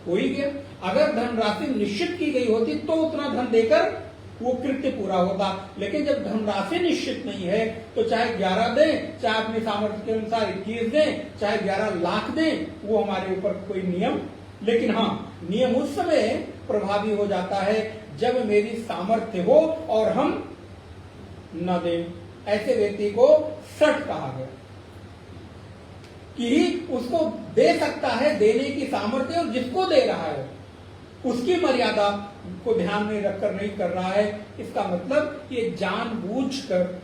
हो ही गया। अगर धनराशि निश्चित की गई होती तो उतना धन देकर वो कृत्य पूरा होता। लेकिन जब धनराशि निश्चित नहीं है तो चाहे 11 दें, चाहे अपने सामर्थ्य के अनुसार 21 दें, चाहे 11 लाख दें, वो हमारे ऊपर कोई नियम, लेकिन हाँ, नियम उस समय प्रभावी हो जाता है जब मेरी सामर्थ्य हो और हम न दें। ऐसे व्यक्ति को सठ कहा गया कि उसको दे सकता है, देने की सामर्थ्य, और जिसको दे रहा है उसकी मर्यादा को ध्यान में रखकर नहीं कर रहा है। इसका मतलब ये जानबूझकर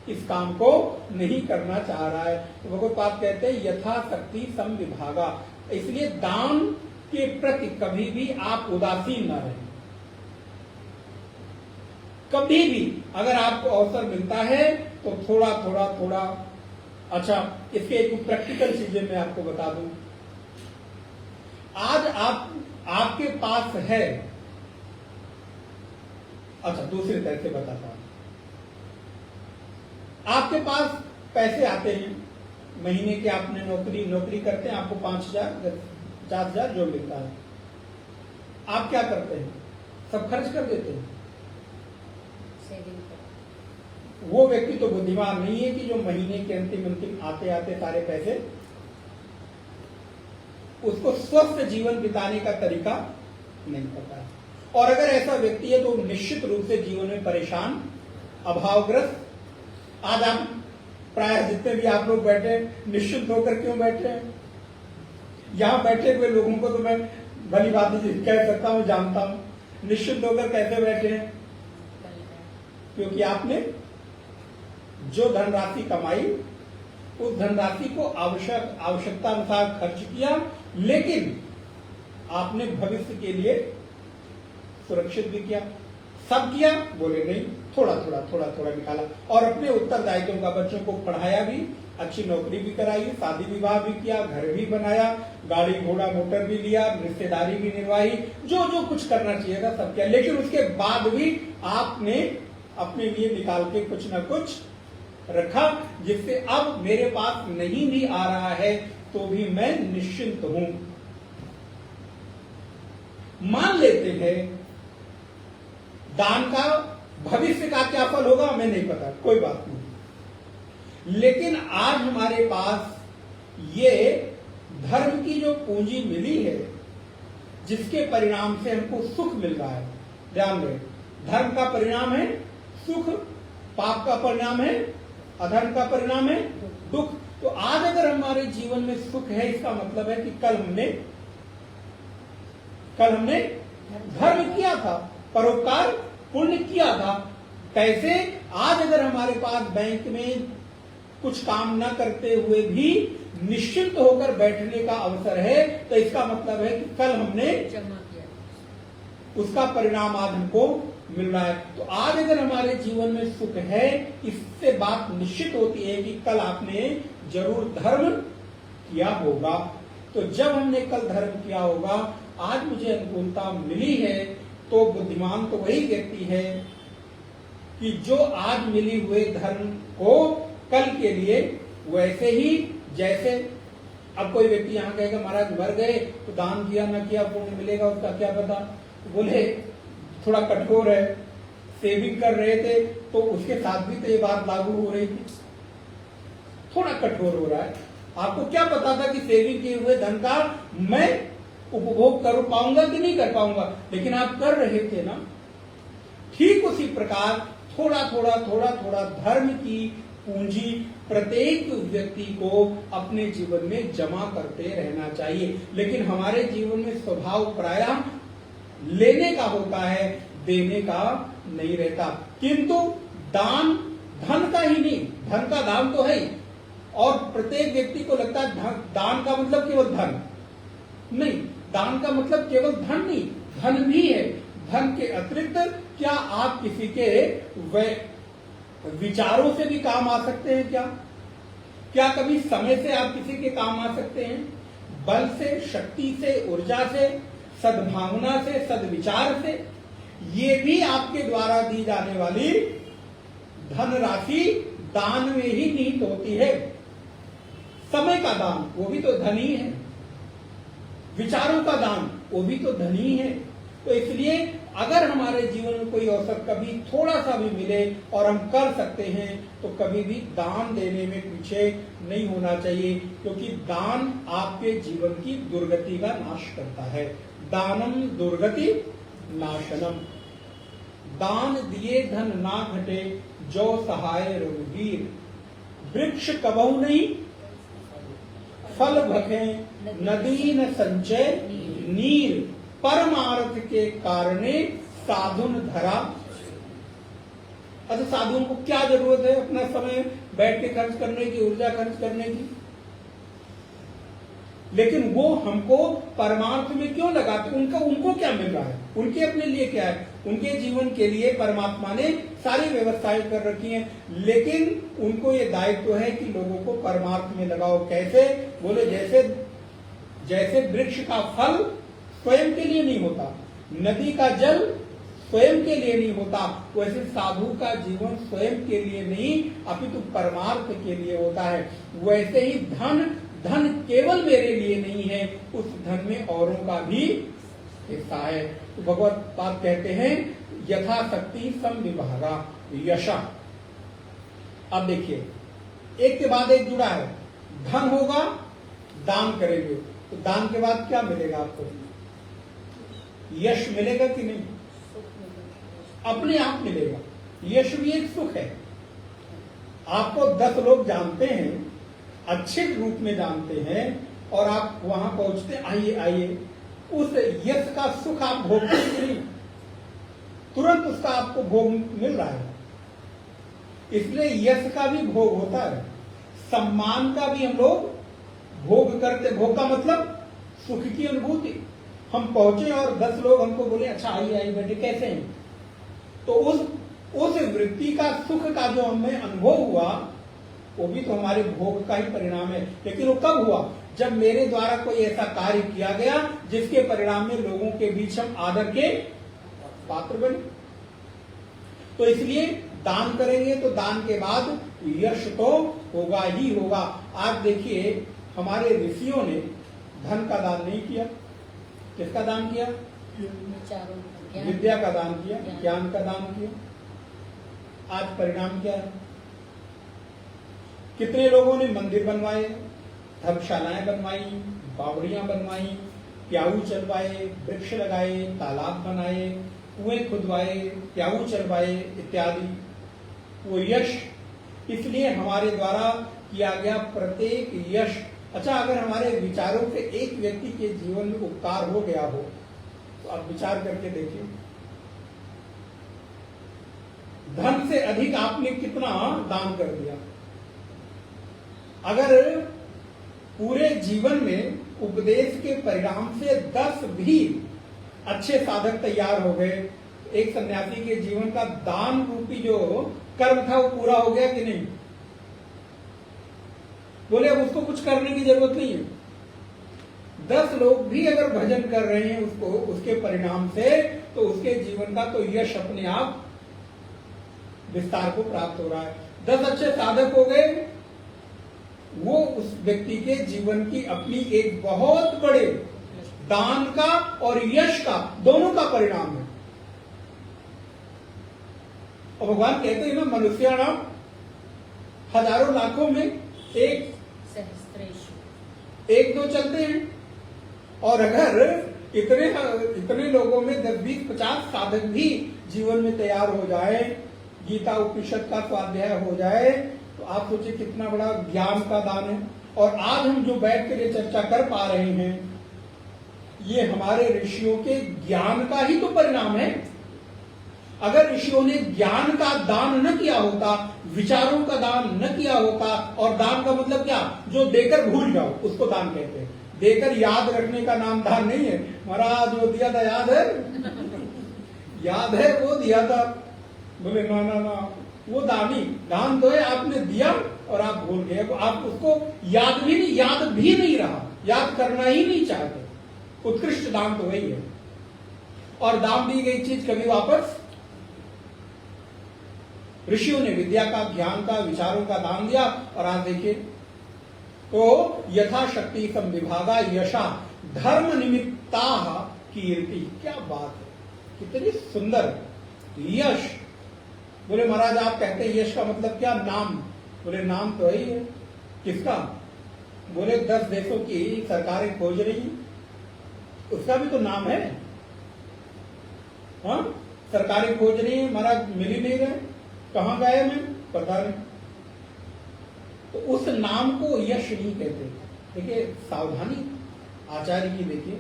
इस काम को नहीं करना चाह रहा है। तो भगवत्पाद कहते हैं यथाशक्ति समविभागा। इसलिए दान के प्रति कभी भी आप उदासीन न रहें। कभी भी अगर आपको अवसर मिलता है तो थोड़ा थोड़ा थोड़ा। अच्छा, इसके एक प्रैक्टिकल चीजें मैं आपको बता दूं। आज आपके पास है, अच्छा दूसरे तरह से बताता हूं। आपके पास पैसे आते हैं, महीने के आपने नौकरी करते हैं, आपको 5,000 4,000 जो मिलता है, आप क्या करते हैं? सब खर्च कर देते हैं। वो व्यक्ति तो बुद्धिमान नहीं है कि जो महीने के अंतिम आते आते सारे पैसे, उसको स्वस्थ जीवन बिताने का तरीका नहीं पता है। और अगर ऐसा व्यक्ति है तो निश्चित रूप से जीवन में परेशान, अभावग्रस्त। आज आप प्रायः जितने भी आप लोग बैठे निश्चिंत होकर क्यों बैठे हैं? यहां बैठे हुए लोगों को तो मैं भली बात कह सकता हूं, जानता हूं। निश्चिंत होकर कैसे बैठे हैं? क्योंकि आपने जो धनराशि कमाई उस धनराशि को आवश्यकता अनुसार खर्च किया, लेकिन आपने भविष्य के लिए सुरक्षित भी किया। सब किया बोले नहीं, थोड़ा थोड़ा निकाला, और अपने उत्तरदायित्वों का, बच्चों को पढ़ाया भी, अच्छी नौकरी भी कराई, शादी विवाह भी किया, घर भी बनाया, गाड़ी घोड़ा मोटर भी लिया, रिश्तेदारी भी निभाई, जो जो कुछ करना चाहिए था सब किया। लेकिन उसके बाद भी आपने अपने लिए निकाल के कुछ ना कुछ रखा, जिससे अब मेरे पास नहीं भी आ रहा है तो भी मैं निश्चिंत हूं। मान लेते हैं दान का भविष्य का क्या फल होगा हमें नहीं पता, कोई बात नहीं। लेकिन आज हमारे पास ये धर्म की जो पूंजी मिली है, जिसके परिणाम से हमको सुख मिल रहा है, ध्यान दें, धर्म का परिणाम है सुख, पाप का परिणाम है अधर्म का परिणाम है दुख। तो आज अगर हमारे जीवन में सुख है, इसका मतलब है कि कल हमने धर्म किया था, परोपकार पुण्य किया था। कैसे? आज अगर हमारे पास बैंक में कुछ काम न करते हुए भी निश्चिंत होकर बैठने का अवसर है, तो इसका मतलब है कि कल हमने जमा किया, उसका परिणाम आज हमको मिल रहा है। तो आज अगर हमारे जीवन में सुख है, इससे बात निश्चित होती है कि कल आपने जरूर धर्म किया होगा। तो जब हमने कल धर्म किया होगा, आज मुझे अनुकूलता मिली है, तो बुद्धिमान तो वही व्यक्ति है कि जो आज मिली हुए धर्म को कल के लिए वैसे ही, जैसे अब कोई व्यक्ति यहाँ कहेगा महाराज मर गए तो दान किया न किया पुण्य मिलेगा, उसका क्या पता। बोले थोड़ा कठोर है, सेविंग कर रहे थे तो उसके साथ भी तो ये बात लागू हो रही थी, थोड़ा कठोर हो रहा है। आपको क्या पता था कि सेविंग किए हुए धन का मैं उपभोग कर पाऊंगा कि नहीं कर पाऊंगा, लेकिन आप कर रहे थे ना। ठीक उसी प्रकार थोड़ा थोड़ा धर्म की पूंजी प्रत्येक व्यक्ति को अपने जीवन में जमा करते रहना चाहिए। लेकिन हमारे जीवन में स्वभाव प्रायः लेने का होता है, देने का नहीं रहता। किंतु दान धन का ही नहीं, धन का दान तो है ही, और प्रत्येक व्यक्ति को लगता है दान का मतलब केवल धन नहीं, दान का मतलब केवल धन नहीं, धन भी है। धन के अतिरिक्त क्या आप किसी के विचारों से भी काम आ सकते हैं? क्या कभी समय से आप किसी के काम आ सकते हैं? बल से, शक्ति से, ऊर्जा से, सद्भावना से, सद्विचार से। ये भी आपके द्वारा दी जाने वाली धनराशि दान में ही निहित होती है। समय का दान वो भी तो धन ही है, विचारों का दान वो भी तो धन ही है। तो इसलिए अगर हमारे जीवन में कोई अवसर कभी थोड़ा सा भी मिले और हम कर सकते हैं तो कभी भी दान देने में पीछे नहीं होना चाहिए, क्योंकि दान आपके जीवन की दुर्गति का नाश करता है। दानम दुर्गति नाशनम। दान दिए धन ना घटे, जो सहाय रघुवीर। वृक्ष कबहु नहीं फल भखे, नदी न संचय नीर। परमार्थ के कारणे साधुन धरा। अच्छा, साधुओं को क्या जरूरत है अपना समय बैठ के खर्च करने की, ऊर्जा खर्च करने की? लेकिन वो हमको परमार्थ में क्यों लगाते? उनको क्या मिल रहा है? उनके अपने लिए क्या है? उनके जीवन के लिए परमात्मा ने सारी व्यवस्थाएं कर रखी हैं, लेकिन उनको ये दायित्व है कि लोगों को परमार्थ में लगाओ। कैसे? बोले जैसे वृक्ष का फल स्वयं के लिए नहीं होता, नदी का जल स्वयं के लिए नहीं होता, वैसे साधु का जीवन स्वयं के लिए नहीं अपितु परमार्थ के लिए होता है। वैसे ही धन केवल मेरे लिए नहीं है, उस धन में औरों का भी हिस्सा है। तो भगवत पाद कहते हैं यथाशक्ति समविभागा यशा। अब देखिए, एक के बाद एक जुड़ा है। धन होगा, दान करेंगे, तो दान के बाद क्या मिलेगा आपको? यश मिलेगा कि नहीं? अपने आप मिलेगा। यश भी एक सुख है। आपको 10 लोग जानते हैं, अच्छे रूप में जानते हैं, और आप वहां पहुंचते, आइए आइए, उस यश का सुख आप भोगते हैं कि नहीं? तुरंत उसका आपको भोग मिल रहा है। इसलिए यश का भी भोग होता है, सम्मान का भी हम लोग भोग करते। भोग का मतलब सुख की अनुभूति। हम पहुंचे और 10 लोग हमको बोले अच्छा आइए आइए बेटे कैसे हैं, तो उस वृत्ति का सुख का जो हमें अनुभव हुआ वो भी तो हमारे भोग का ही परिणाम है। लेकिन वो कब हुआ? जब मेरे द्वारा कोई ऐसा कार्य किया गया जिसके परिणाम में लोगों के बीच हम आदर के पात्र बने। तो इसलिए दान करेंगे तो दान के बाद यश तो होगा ही होगा। आज देखिए, हमारे ऋषियों ने धन का दान नहीं किया, किसका दान किया? विद्या का दान किया, ज्ञान का दान किया। आज परिणाम क्या है? कितने लोगों ने मंदिर बनवाए, धर्मशालाएं बनवाई, बावड़ियां बनवाई, प्याऊ चलवाए, वृक्ष लगाए, तालाब बनाए, कुएं खुदवाए, प्याऊ चलवाए इत्यादि। वो यश, इसलिए हमारे द्वारा किया गया प्रत्येक यश। अच्छा, अगर हमारे विचारों से एक व्यक्ति के जीवन में उपकार हो गया हो तो आप विचार करके देखिए, धन से अधिक आपने कितना दान कर दिया। अगर पूरे जीवन में उपदेश के परिणाम से 10 भी अच्छे साधक तैयार हो गए, एक सन्यासी के जीवन का दान रूपी जो कर्म था वो पूरा हो गया कि नहीं? बोले अब उसको कुछ करने की जरूरत नहीं है। 10 लोग भी अगर भजन कर रहे हैं उसको, उसके परिणाम से, तो उसके जीवन का तो यश अपने आप विस्तार को प्राप्त हो रहा है। 10 अच्छे साधक हो गए, वो उस व्यक्ति के जीवन की अपनी एक बहुत बड़े दान का और यश का, दोनों का परिणाम है। और भगवान कहते हैं ना, मनुष्याणाम हजारों लाखों में एक दो चलते हैं। और अगर इतने लोगों में 10, 20, 50 साधक भी जीवन में तैयार हो जाए, गीता उपनिषद का स्वाध्याय हो जाए, तो आप सोचिए कितना बड़ा ज्ञान का दान है। और आज हम जो बैठ कर ये चर्चा कर पा रहे हैं, ये हमारे ऋषियों के ज्ञान का ही तो परिणाम है। अगर ऋषियों ने ज्ञान का दान न किया होता, विचारों का दान न किया होता, और दान का मतलब क्या? जो देकर भूल जाओ उसको दान कहते हैं। देकर याद रखने का नाम दान नहीं है। महाराज वो दिया था, याद है? याद है वो दिया था। बोले ना ना ना, वो दान तो है, आपने दिया और आप भूल गए। आप उसको याद भी नहीं रहा, याद करना ही नहीं चाहते। उत्कृष्ट दान तो वही है। और दान दी गई चीज कभी वापस, ऋषियों ने विद्या का, ज्ञान का, विचारों का दान दिया। और आज देखिए, तो यथाशक्ति संविभागा यशा धर्म निमित्ता कीर्ति। क्या बात है, कितनी सुंदर यश। बोले महाराज आप कहते हैं यश का मतलब क्या? नाम। बोले नाम तो ही है। किसका? बोले 10 देशों की सरकारें खोज रही हैं, उसका भी तो नाम है। हाँ, सरकारें खोज रही है, महाराज मिल ही नहीं रहे, कहां गए मैं पता नहीं। तो उस नाम को यश नहीं कहते। देखिए सावधानी आचार्य की, देखिए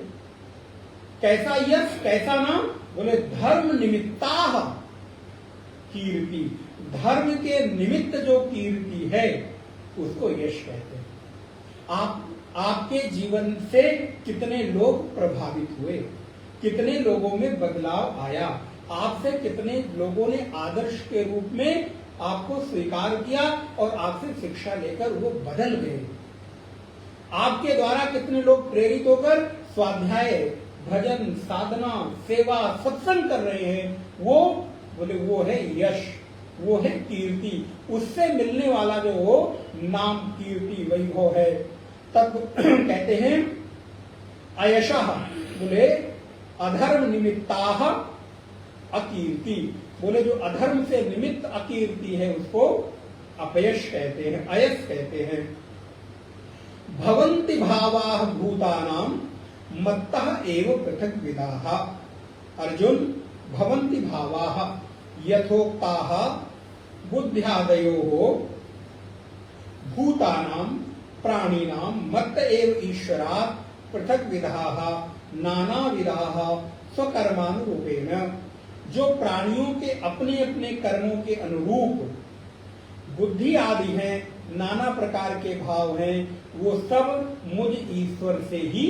कैसा यश कैसा नाम? बोले धर्म निमित्ताः कीर्ति, धर्म के निमित्त जो कीर्ति है उसको यश कहते हैं। आपके जीवन से कितने लोग प्रभावित हुए, कितने लोगों में बदलाव आया, आपसे कितने लोगों ने आदर्श के रूप में आपको स्वीकार किया और आपसे शिक्षा लेकर वो बदल गए। आपके द्वारा कितने लोग प्रेरित होकर स्वाध्याय, भजन, साधना, सेवा, सत्संग कर रहे हैं, वो बोले वो है यश, वो है कीर्ति। उससे मिलने वाला जो हो नाम, कीर्ति, वैभव है। तब कहते हैं अयशः, बोले अधर्म निमित्ताः अकीर्ति, बोले जो अधर्म से निमित्त अकीर्ति है उसको अपयश कहते हैं, अयस कहते हैं। भवन्ति भावाः भूतानां मत्तः एव पृथक् विदाः। अर्जुन, भवन्ति भावाः यथोक्ताः बुद्ध्यादयोः भूतानां प्राणिनां मत्त एव ईश्वरात् पृथक् विदाः नानाविधाः स्वकर्मानुरूपेण। जो प्राणियों के अपने अपने कर्मों के अनुरूप बुद्धि आदि हैं, नाना प्रकार के भाव हैं, वो सब मुझ ईश्वर से ही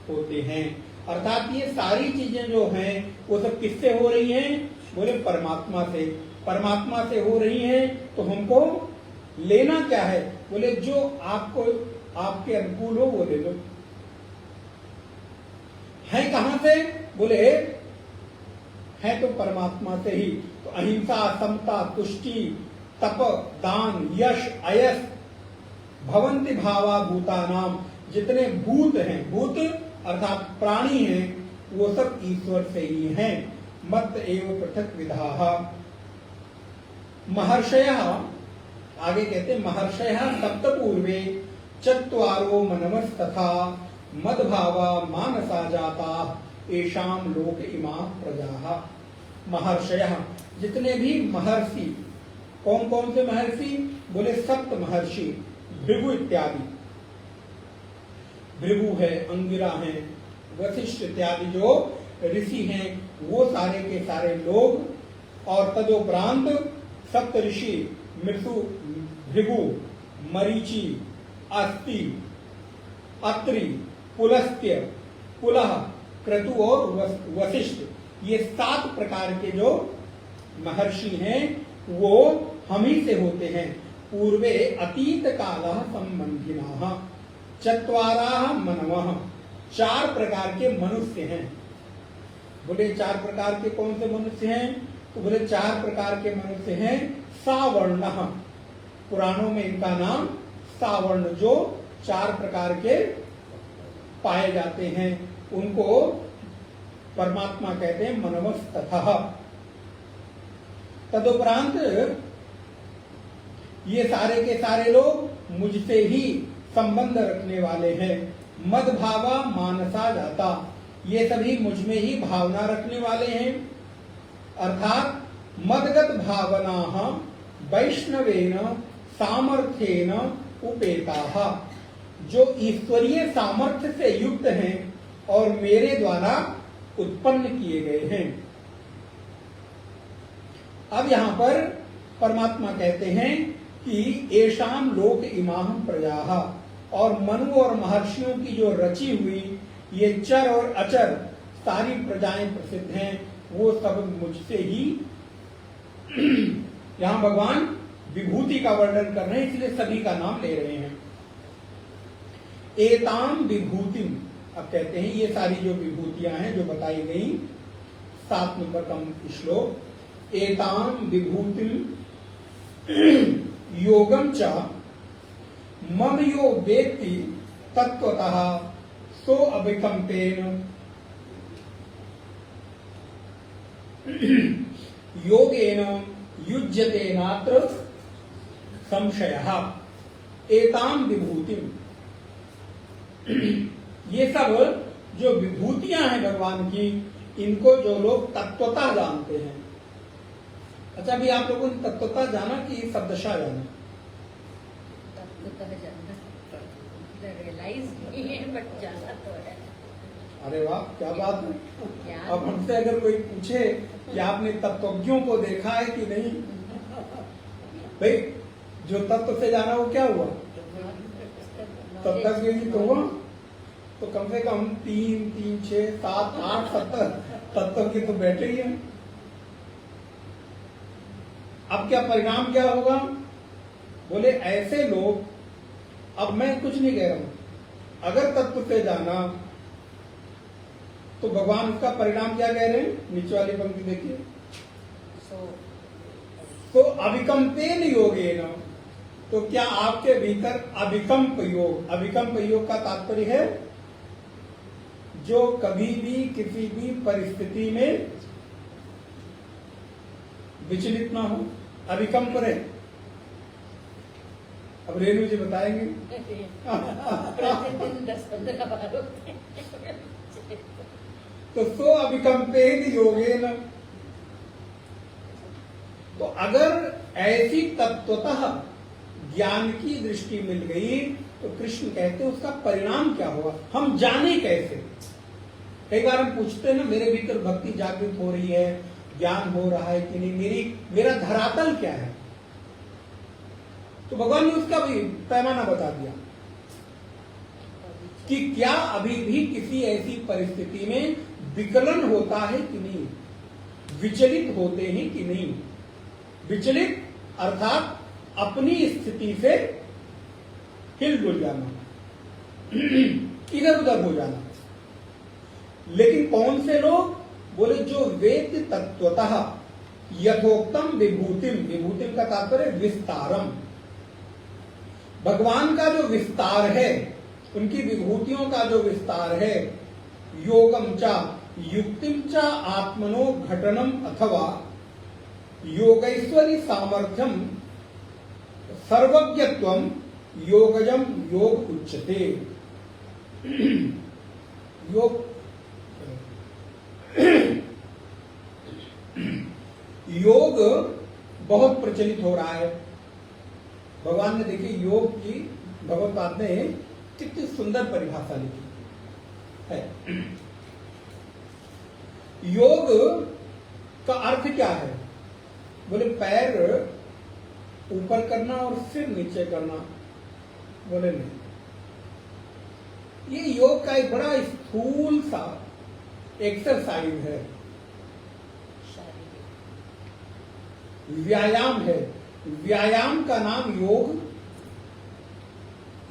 होते हैं। अर्थात ये सारी चीजें जो हैं वो सब किससे हो रही हैं? बोले परमात्मा से। परमात्मा से हो रही हैं तो हमको लेना क्या है? बोले जो आपको आपके अनुकूल हो वो ले लो। है कहां से? बोले है तो परमात्मा से ही। तो अहिंसा, समता, तुष्टि, तप, दान, यश, अयस, भवन्ति भावा भूतानाम, जितने भूत हैं, भूत अर्थात प्राणी हैं, वो सब ईश्वर से ही हैं। मत एव पृथक विधाः। महर्षयः, आगे कहते महर्षयः सप्तपूर्वे चत्वारो मनवस्तथा मद्भावा मानसा जाता एषाम लोक इमा प्रजाः। महर्षयः, जितने भी महर्षि, कौन कौन से महर्षि? बोले सप्त महर्षि, भृगु इत्यादि। भृगु है, अंगिरा है, वशिष्ठ इत्यादि जो ऋषि हैं, वो सारे के सारे लोग। और तदोपरांत सप्त ऋषि मृत्यु, भृगु, मरीचि, अस्ति, अत्रि, पुलस्त्य, पुलह, क्रतु और वशिष्ठ, ये 7 प्रकार के जो महर्षि हैं वो हम ही से होते हैं। पूर्वे अतीत कालः संबंधिनः चत्वारः मनवः, 4 प्रकार के मनुष्य हैं। बोले 4 प्रकार के कौन से मनुष्य हैं? तो बोले 4 प्रकार के मनुष्य हैं सावर्णः। पुराणों में इनका नाम सावर्ण, जो 4 प्रकार के पाए जाते हैं, उनको परमात्मा कहते हैं मनवस्तथा। तदुपरांत ये सारे के सारे लोग मुझसे ही संबंध रखने वाले हैं। मद भावा मानसा जाता, ये सभी मुझ में ही भावना रखने वाले हैं। अर्थात मदगत भावना वैष्णवेन सामर्थ्येन उपेताः, जो ईश्वरीय सामर्थ्य से युक्त हैं और मेरे द्वारा उत्पन्न किए गए हैं। अब यहां पर परमात्मा कहते हैं कि एषाम लोक इमाम प्रजाः, और मनु और महर्षियों की जो रची हुई ये चर और अचर सारी प्रजाएं प्रसिद्ध हैं, वो सब मुझसे ही। यहां भगवान विभूति का वर्णन कर रहे हैं, इसलिए सभी का नाम ले रहे हैं। एताम विभूतिम, अब कहते हैं ये सारी जो विभूतियां हैं जो बताई गई 7 नंबर का श्लोक। एताम विभूतिम योगम च मम यो वेत्ति तत्वतः सो अभिकंपेन योगेन युज्यते नात्र संशयः एताम विभूतिम। ये सब जो विभूतियां हैं भगवान की, इनको जो लोग तत्वतः जानते हैं। अच्छा, अभी आप लोगों ने तत्वतः जाना कि शब्दशः जाना? तत्वतः जाना, रियलाइज नहीं है बट जाना तो है। अरे वाह, क्या बात है। क्या? अब हमसे अगर कोई पूछे कि आपने तत्वज्ञों को देखा है कि नहीं, भाई जो तत्व से जाना वो क्या हुआ? तत्वज्ञ ही तो हुआ। तो कम से कम 3, 3, 6, 7, 8, 17 तत्व की तो बैठे ही हैं। अब क्या परिणाम क्या होगा? बोले ऐसे लोग, अब मैं कुछ नहीं कह रहा हूं, अगर तत्व से जाना तो भगवान उसका परिणाम क्या कह रहे हैं? नीचे वाली पंक्ति देखिए। तो अभिकंपेन योगेन, तो क्या आपके भीतर अभिकंप योग, अभिकंप योग का तात्पर्य है जो कभी भी किसी भी परिस्थिति में विचलित ना हो, अभिकंप रहे। अब रेणु जी बताएंगे। प्रतिदिन 10-15 बार होते हैं। तो सो अभिकंपेन योगेन, तो अगर ऐसी तत्वतः ज्ञान की दृष्टि मिल गई तो कृष्ण कहते हैं उसका परिणाम क्या होगा, हम जाने कैसे। कई बार हम पूछते हैं ना, मेरे भीतर भक्ति जागृत हो रही है, ज्ञान हो रहा है कि नहीं, मेरा धरातल क्या है। तो भगवान ने उसका भी पैमाना बता दिया कि क्या अभी भी किसी ऐसी परिस्थिति में विकलन होता है कि नहीं, विचलित होते हैं कि नहीं। विचलित अर्थात अपनी स्थिति से हिलडुल जाना, इधर उधर हो जाना। लेकिन कौन से लोग? बोले जो वेद तत्वतः यथोक्तम विभूतिम, विभूतिम का तात्पर्य विस्तारम, भगवान का जो विस्तार है, उनकी विभूतियों का जो विस्तार है, योगम चा युक्तिम चा आत्मनो घटनम अथवा योगैश्वरी सामर्थ्यम सर्वज्ञत्वम योगजम योग उच्यते। योग योग बहुत प्रचलित हो रहा है। भगवान ने देखिए योग की, भगवत्पाद ने कितनी सुंदर परिभाषा लिखी है। योग का अर्थ क्या है? बोले पैर ऊपर करना और सिर नीचे करना। बोले नहीं, ये योग का एक बड़ा स्थूल सा एक्सरसाइज है, व्यायाम है। व्यायाम का नाम योग।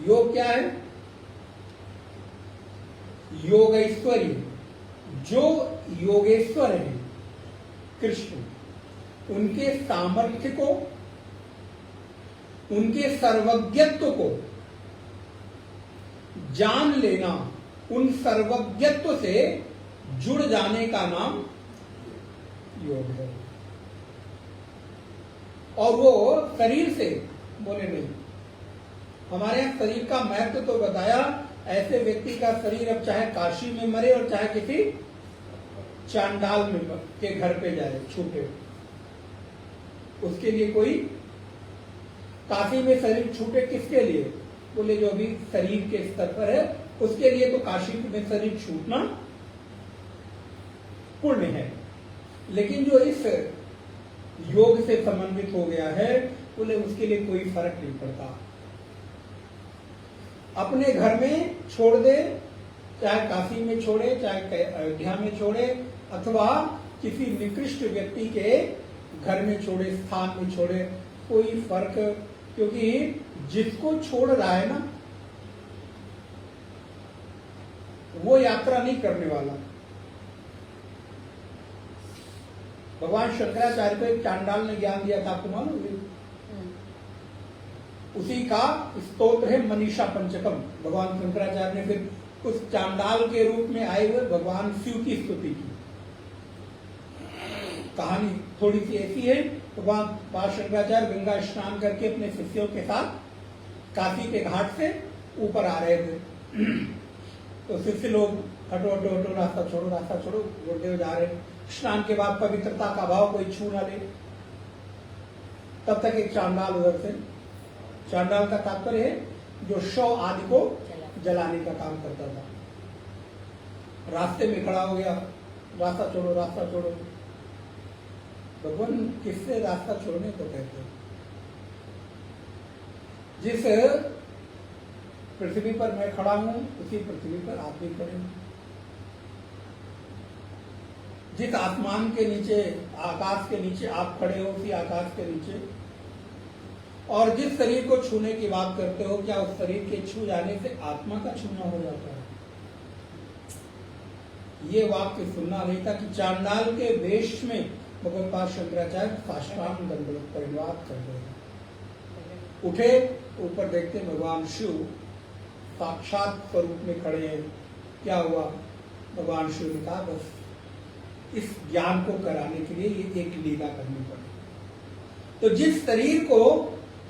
योग क्या है? योगेश्वरी, जो योगेश्वर है कृष्ण, उनके सामर्थ्य को, उनके सर्वज्ञत्व को जान लेना, उन सर्वज्ञत्व से जुड़ जाने का नाम योग है। और वो शरीर से, बोले नहीं, हमारे यहां शरीर का महत्व तो बताया। ऐसे व्यक्ति का शरीर अब चाहे काशी में मरे और चाहे किसी चांडाल में के घर पे जाए छूटे, उसके लिए कोई, काशी में शरीर छूटे किसके लिए? बोले जो अभी शरीर के स्तर पर है उसके लिए तो काशी में शरीर छूटना पुण्य है। लेकिन जो इस योग से संबंधित हो गया है, बोले उसके लिए कोई फर्क नहीं पड़ता। अपने घर में छोड़ दे, चाहे काशी में छोड़े, चाहे अयोध्या में छोड़े, अथवा किसी निकृष्ट व्यक्ति के घर में छोड़े, स्थान में छोड़े, कोई फर्क, क्योंकि जिसको छोड़ रहा है ना, वो यात्रा नहीं करने वाला। भगवान शंकराचार्य को एक चांडाल ने ज्ञान दिया था, आपको मालूम है? उसी का स्तोत्र है मनीषा पंचकम। भगवान शंकराचार्य ने फिर उस चांडाल के रूप में आए हुए भगवान शिव की स्तुति की। कहानी थोड़ी सी ऐसी है। भगवान बाल शंकराचार्य गंगा स्नान करके अपने शिष्यों के साथ काशी के घाट से ऊपर आ रहे थे। तो शिष्य लोग हटो हटो हटो, रास्ता छोड़ो रास्ता छोड़ो, गुरुदेव जा रहे। स्नान के बाद पवित्रता का भाव कोई छू ना ले। तब तक एक चांडाल उधर से, चांडाल का तात्पर्य है जो शव आदि को जलाने का काम करता था, रास्ते में खड़ा हो गया, रास्ता छोड़ो रास्ता छोड़ो। भगवान किससे रास्ता छोड़ने को कहते हैं? जिस पृथ्वी पर मैं खड़ा हूं उसी पृथ्वी पर आप भी खड़े हैं। जिस आसमान के नीचे, आकाश के नीचे आप खड़े हो उसी आकाश के नीचे, और जिस शरीर को छूने की बात करते हो, क्या उस शरीर के छू जाने से आत्मा का छूना हो जाता है? ये वाक्य सुनना नहीं था कि चांडाल के वेश में भगवान पाद शंकराचार्य साष्टांग दंडवत परिवाद कर रहे हैं। उठे, ऊपर देखते भगवान शिव साक्षात स्वरूप में खड़े हैं। क्या हुआ? भगवान शिव ने कहा बस इस ज्ञान को कराने के लिए ये एक लीला करनी पड़ी। तो जिस शरीर को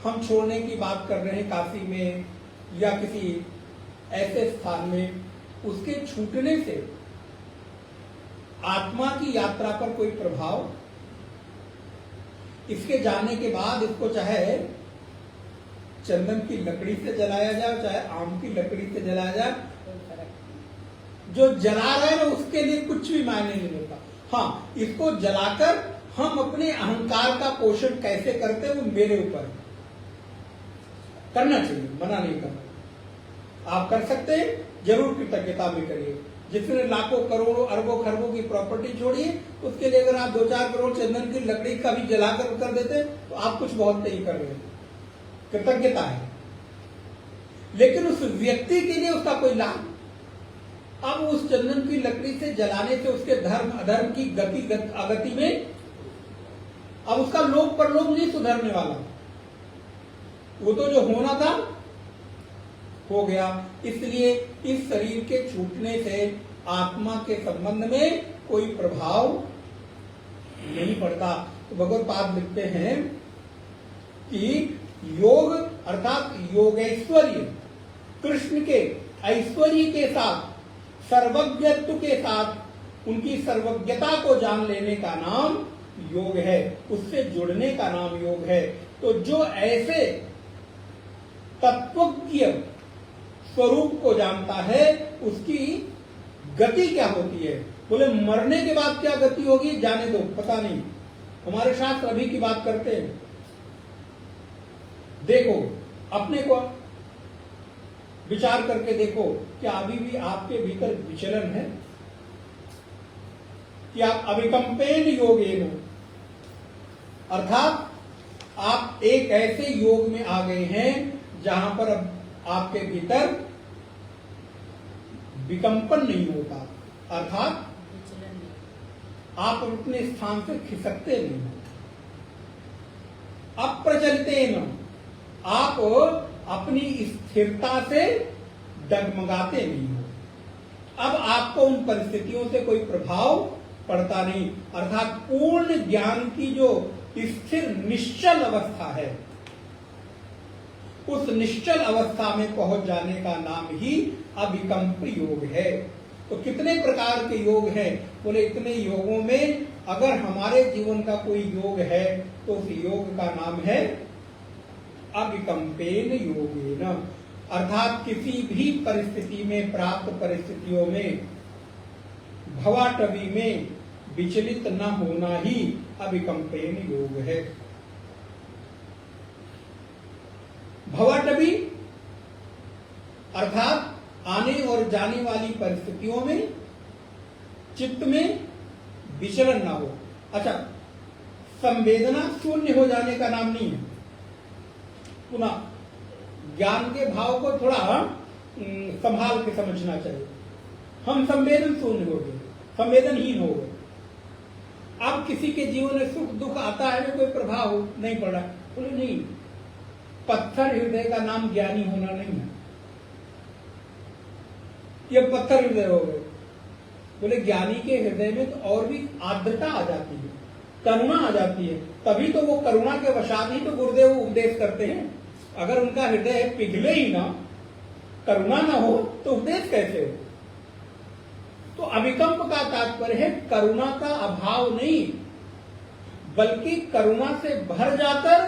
हम छोड़ने की बात कर रहे हैं काशी में या किसी ऐसे स्थान में, उसके छूटने से आत्मा की यात्रा पर कोई प्रभाव, इसके जाने के बाद इसको चाहे चंदन की लकड़ी से जलाया जाए चाहे आम की लकड़ी से जलाया जाए, जो जला रहे हैं उसके लिए कुछ भी मायने नहीं होता। हाँ, इसको जलाकर हम अपने अहंकार का पोषण कैसे करते हैं वो मेरे ऊपर है। करना चाहिए, मना नहीं करना। आप कर सकते हैं, जरूर कृतज्ञता में करिए। जिसने लाखों करोड़ों अरबों खरबों की प्रॉपर्टी छोड़ी है, उसके लिए अगर आप 2-4 करोड़ चंदन की लकड़ी का भी जलाकर कर देते तो आप कुछ बहुत नहीं कर रहे हैं, कृतज्ञता है। लेकिन उस व्यक्ति के लिए उसका कोई लाभ, अब उस चंदन की लकड़ी से जलाने से उसके धर्म अधर्म की गति अगति में अब उसका लोक परलोक नहीं सुधरने वाला। वो तो जो होना था हो गया। इसलिए इस शरीर के छूटने से आत्मा के संबंध में कोई प्रभाव नहीं पड़ता। तो भगवत पाद लिखते हैं कि योग अर्थात योगैश्वर्य, कृष्ण के ऐश्वर्य के साथ, सर्वज्ञत्व के साथ उनकी सर्वज्ञता को जान लेने का नाम योग है, उससे जुड़ने का नाम योग है। तो जो ऐसे तत्वज्ञ स्वरूप को जानता है उसकी गति क्या होती है? बोले मरने के बाद क्या गति होगी जाने दो, पता नहीं। हमारे शास्त्र अभी की बात करते हैं। देखो, अपने को विचार करके देखो, क्या अभी भी आपके भीतर विचलन है? कि आप अभिकंपेन योगेन, अर्थात आप एक ऐसे योग में आ गए हैं जहां पर अब आपके भीतर विकंपन नहीं होता, अर्थात आप अपने स्थान से खिसकते नहीं हो। अप्रचलितेन, आप अपनी स्थिरता से डगमगाते नहीं हो। अब आपको उन परिस्थितियों से कोई प्रभाव पड़ता नहीं, अर्थात पूर्ण ज्ञान की जो स्थिर निश्चल अवस्था है, उस निश्चल अवस्था में पहुंच जाने का नाम ही अभिकंप योग है। तो कितने प्रकार के योग हैं? बोले इतने योगों में अगर हमारे जीवन का कोई योग है तो उस योग का नाम है अभिकंपेन योगेन, अर्थात किसी भी परिस्थिति में, प्राप्त परिस्थितियों में, भवाटवी में विचलित न होना ही अभिकंपेन योग है। भवाटवी अर्थात आने और जाने वाली परिस्थितियों में चित्त में विचलन ना हो। अच्छा, संवेदना शून्य हो जाने का नाम नहीं है। पुनः ज्ञान के भाव को थोड़ा संभाल के समझना चाहिए। हम संवेदन शून्य हो गए, संवेदनहीन हो गए। अब किसी के जीवन में सुख दुख आता है, कोई प्रभाव नहीं पड़ रहा, बोले नहीं, पत्थर हृदय का नाम ज्ञानी होना नहीं है। ये पत्थर हृदय हो गए। बोले ज्ञानी के हृदय में तो और भी आर्द्रता आ जाती है, करुणा आ जाती है, तभी तो वो करुणा के वशात ही तो गुरुदेव उपदेश करते हैं। अगर उनका हृदय पिघले ही ना, करुणा ना हो, तो उपदेश कैसे हो? तो अभिकंप का तात्पर्य है करुणा का अभाव नहीं, बल्कि करुणा से भर जाकर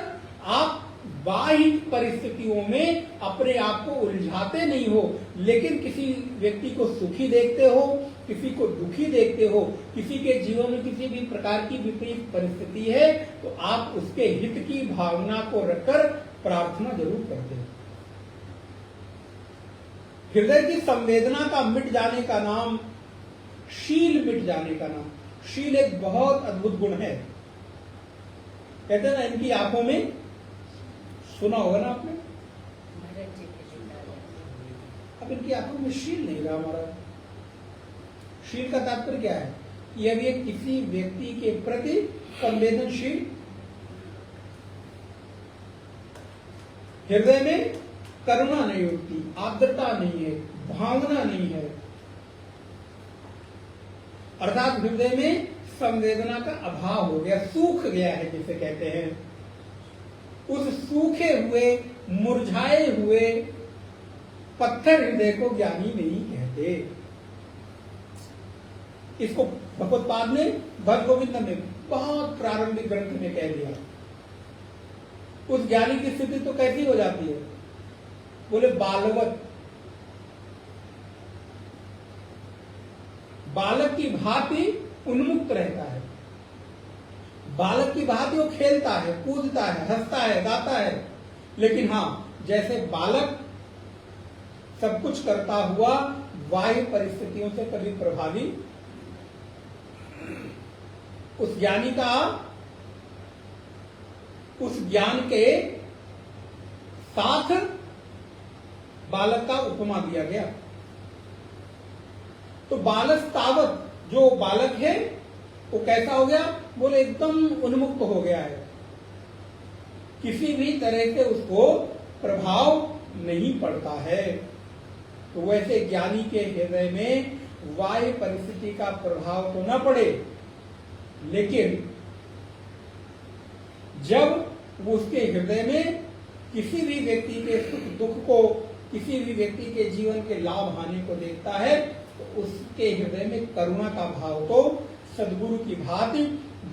आप बाह्य परिस्थितियों में अपने आप को उलझाते नहीं हो, लेकिन किसी व्यक्ति को सुखी देखते हो, किसी को दुखी देखते हो, किसी के जीवन में किसी भी प्रकार की विपरीत परिस्थिति है, तो आप उसके हित की भावना को रखकर प्रार्थना जरूर करते हो। हृदय की संवेदना का मिट जाने का नाम शील मिट जाने का नाम। शील एक बहुत अद्भुत गुण है। कहते हैं ना, इनकी आंखों में, सुना होगा ना आपने, अब इनकी आंखों में शील नहीं रहा हमारा। शील का तात्पर्य क्या है? कि अब ये किसी व्यक्ति के प्रति संवेदनशील, हृदय में करुणा नहीं होती, आर्द्रता नहीं है, भावना नहीं है, अर्थात हृदय में संवेदना का अभाव हो गया, सूख गया है जिसे कहते हैं। उस सूखे हुए, मुरझाए हुए पत्थर हृदय को ज्ञानी नहीं कहते। इसको भगवत्पाद ने भक्त गोविंद में बहुत प्रारंभिक ग्रंथ में कह दिया। उस ज्ञानी की स्थिति तो कैसी हो जाती है? बोले बालवत, बालक की भांति उन्मुक्त रहता है। बालक की भांति वो खेलता है, कूदता है, हंसता है, गाता है, लेकिन हाँ, जैसे बालक सब कुछ करता हुआ बाह्य परिस्थितियों से कभी प्रभावित, उस ज्ञानी का, उस ज्ञान के साथ बालक का उपमा दिया गया। तो बालक तावत, जो बालक है वो कैसा हो गया? बोले एकदम उन्मुक्त हो गया है, किसी भी तरह से उसको प्रभाव नहीं पड़ता है। तो वैसे ज्ञानी के हृदय में बाह्य परिस्थिति का प्रभाव तो न पड़े, लेकिन जब वो उसके हृदय में किसी भी व्यक्ति के सुख दुख को, किसी भी व्यक्ति के जीवन के लाभ हानि को देखता है, तो उसके हृदय में करुणा का भाव तो सद्गुरु की भांति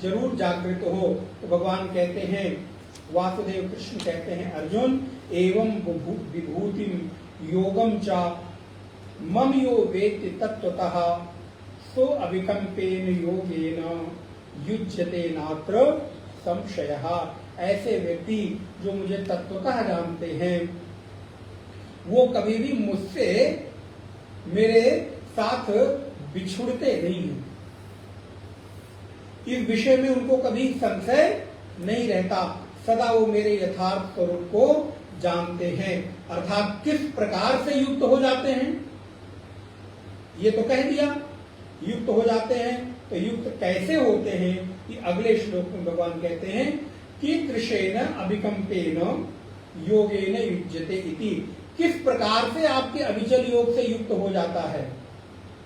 जरूर जागृत हो। तो भगवान कहते हैं, वासुदेव कृष्ण कहते हैं, अर्जुन एवं विभूतिम योगम चा मम यो वेत्ति तत्वतः सो अभिकंपेन योगेन युज्यते नात्र संशयः। ऐसे व्यक्ति जो मुझे तत्वतः जानते हैं, वो कभी भी मुझसे, मेरे साथ बिछुड़ते नहीं हैं। इस विषय में उनको कभी संशय नहीं रहता, सदा वो मेरे यथार्थ स्वरूप को जानते हैं। अर्थात किस प्रकार से युक्त हो जाते हैं, ये तो कह दिया, युक्त हो जाते हैं। तो युक्त कैसे होते हैं, कि अगले श्लोक में भगवान कहते हैं कि कृषेण अभिकंपेन योगेन युज्यते इति। किस प्रकार से आपके अविचल योग से युक्त हो जाता है?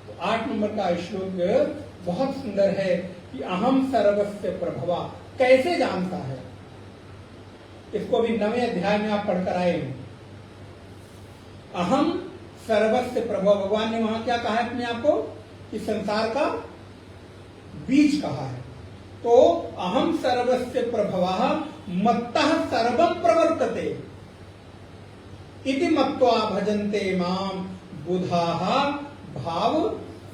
तो 8 नंबर का श्लोक बहुत सुंदर है कि अहम सर्वस्य प्रभवा, कैसे जानता है? इसको भी 9वें अध्याय में आप पढ़कर आए हैं। अहम सर्वस्य प्रभव, भगवान ने वहां क्या कहा है अपने आप को? कि संसार का बीज कहा है। तो अहम सर्वस्य प्रभवः मत्तः सर्वं प्रवर्तते इति मत्वा भजन्ते माम बुधाः भाव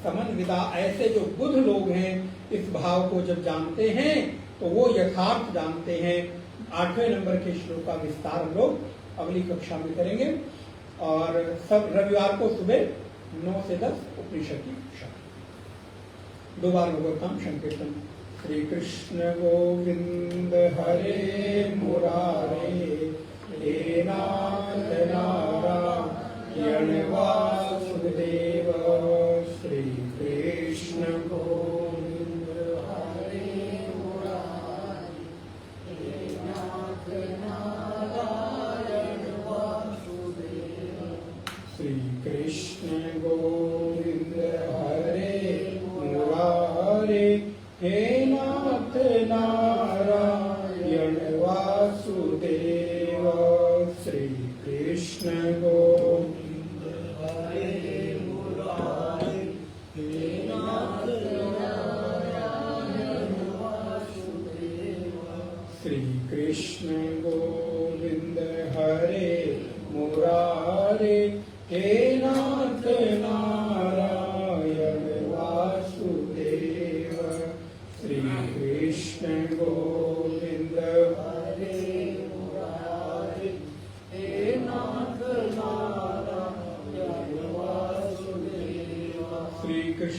समन्विता। ऐसे जो बुध लोग हैं, इस भाव को जब जानते हैं तो वो यथार्थ जानते हैं। 8वें नंबर के श्लोक का विस्तार हम लोग अगली कक्षा में करेंगे, और सब रविवार को सुबह 9 से 10 उपनिषद की कक्षा। 2 बार भगवताम संकीर्तन। श्री कृष्ण गोविंद हरे मुरारे, हे नाथ नारायण वासुदेव। श्री कृष्ण गोविंद हरे मुरारे, हे नाथ नारायण वासुदेव। श्री कृष्ण गोविंद हरे मुरारे, हे नाथ नारायण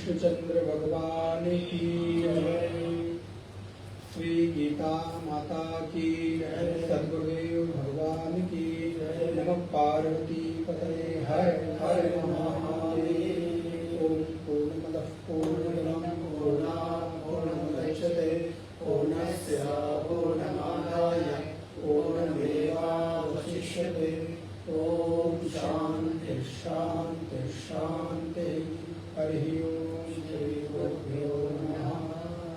कृष्णचंद्र भगवान की जय। श्री गीता माता की जय। सद्गुरुदेव भगवान की जय। नमः पार्वती पतये हर हर महादेव। ओम पूर्णमदः पूर्णमिदं पूर्णात् पूर्णमुदच्यते पूर्णस्य पूर्णमादाय पूर्णमेवावशिष्यते। ओम शांति शांति शांति। हरि ओम। श्री गुरुभ्यो नमः।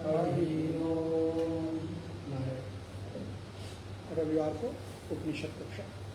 हरि ओम। रविवार को उपनिषद कक्षा।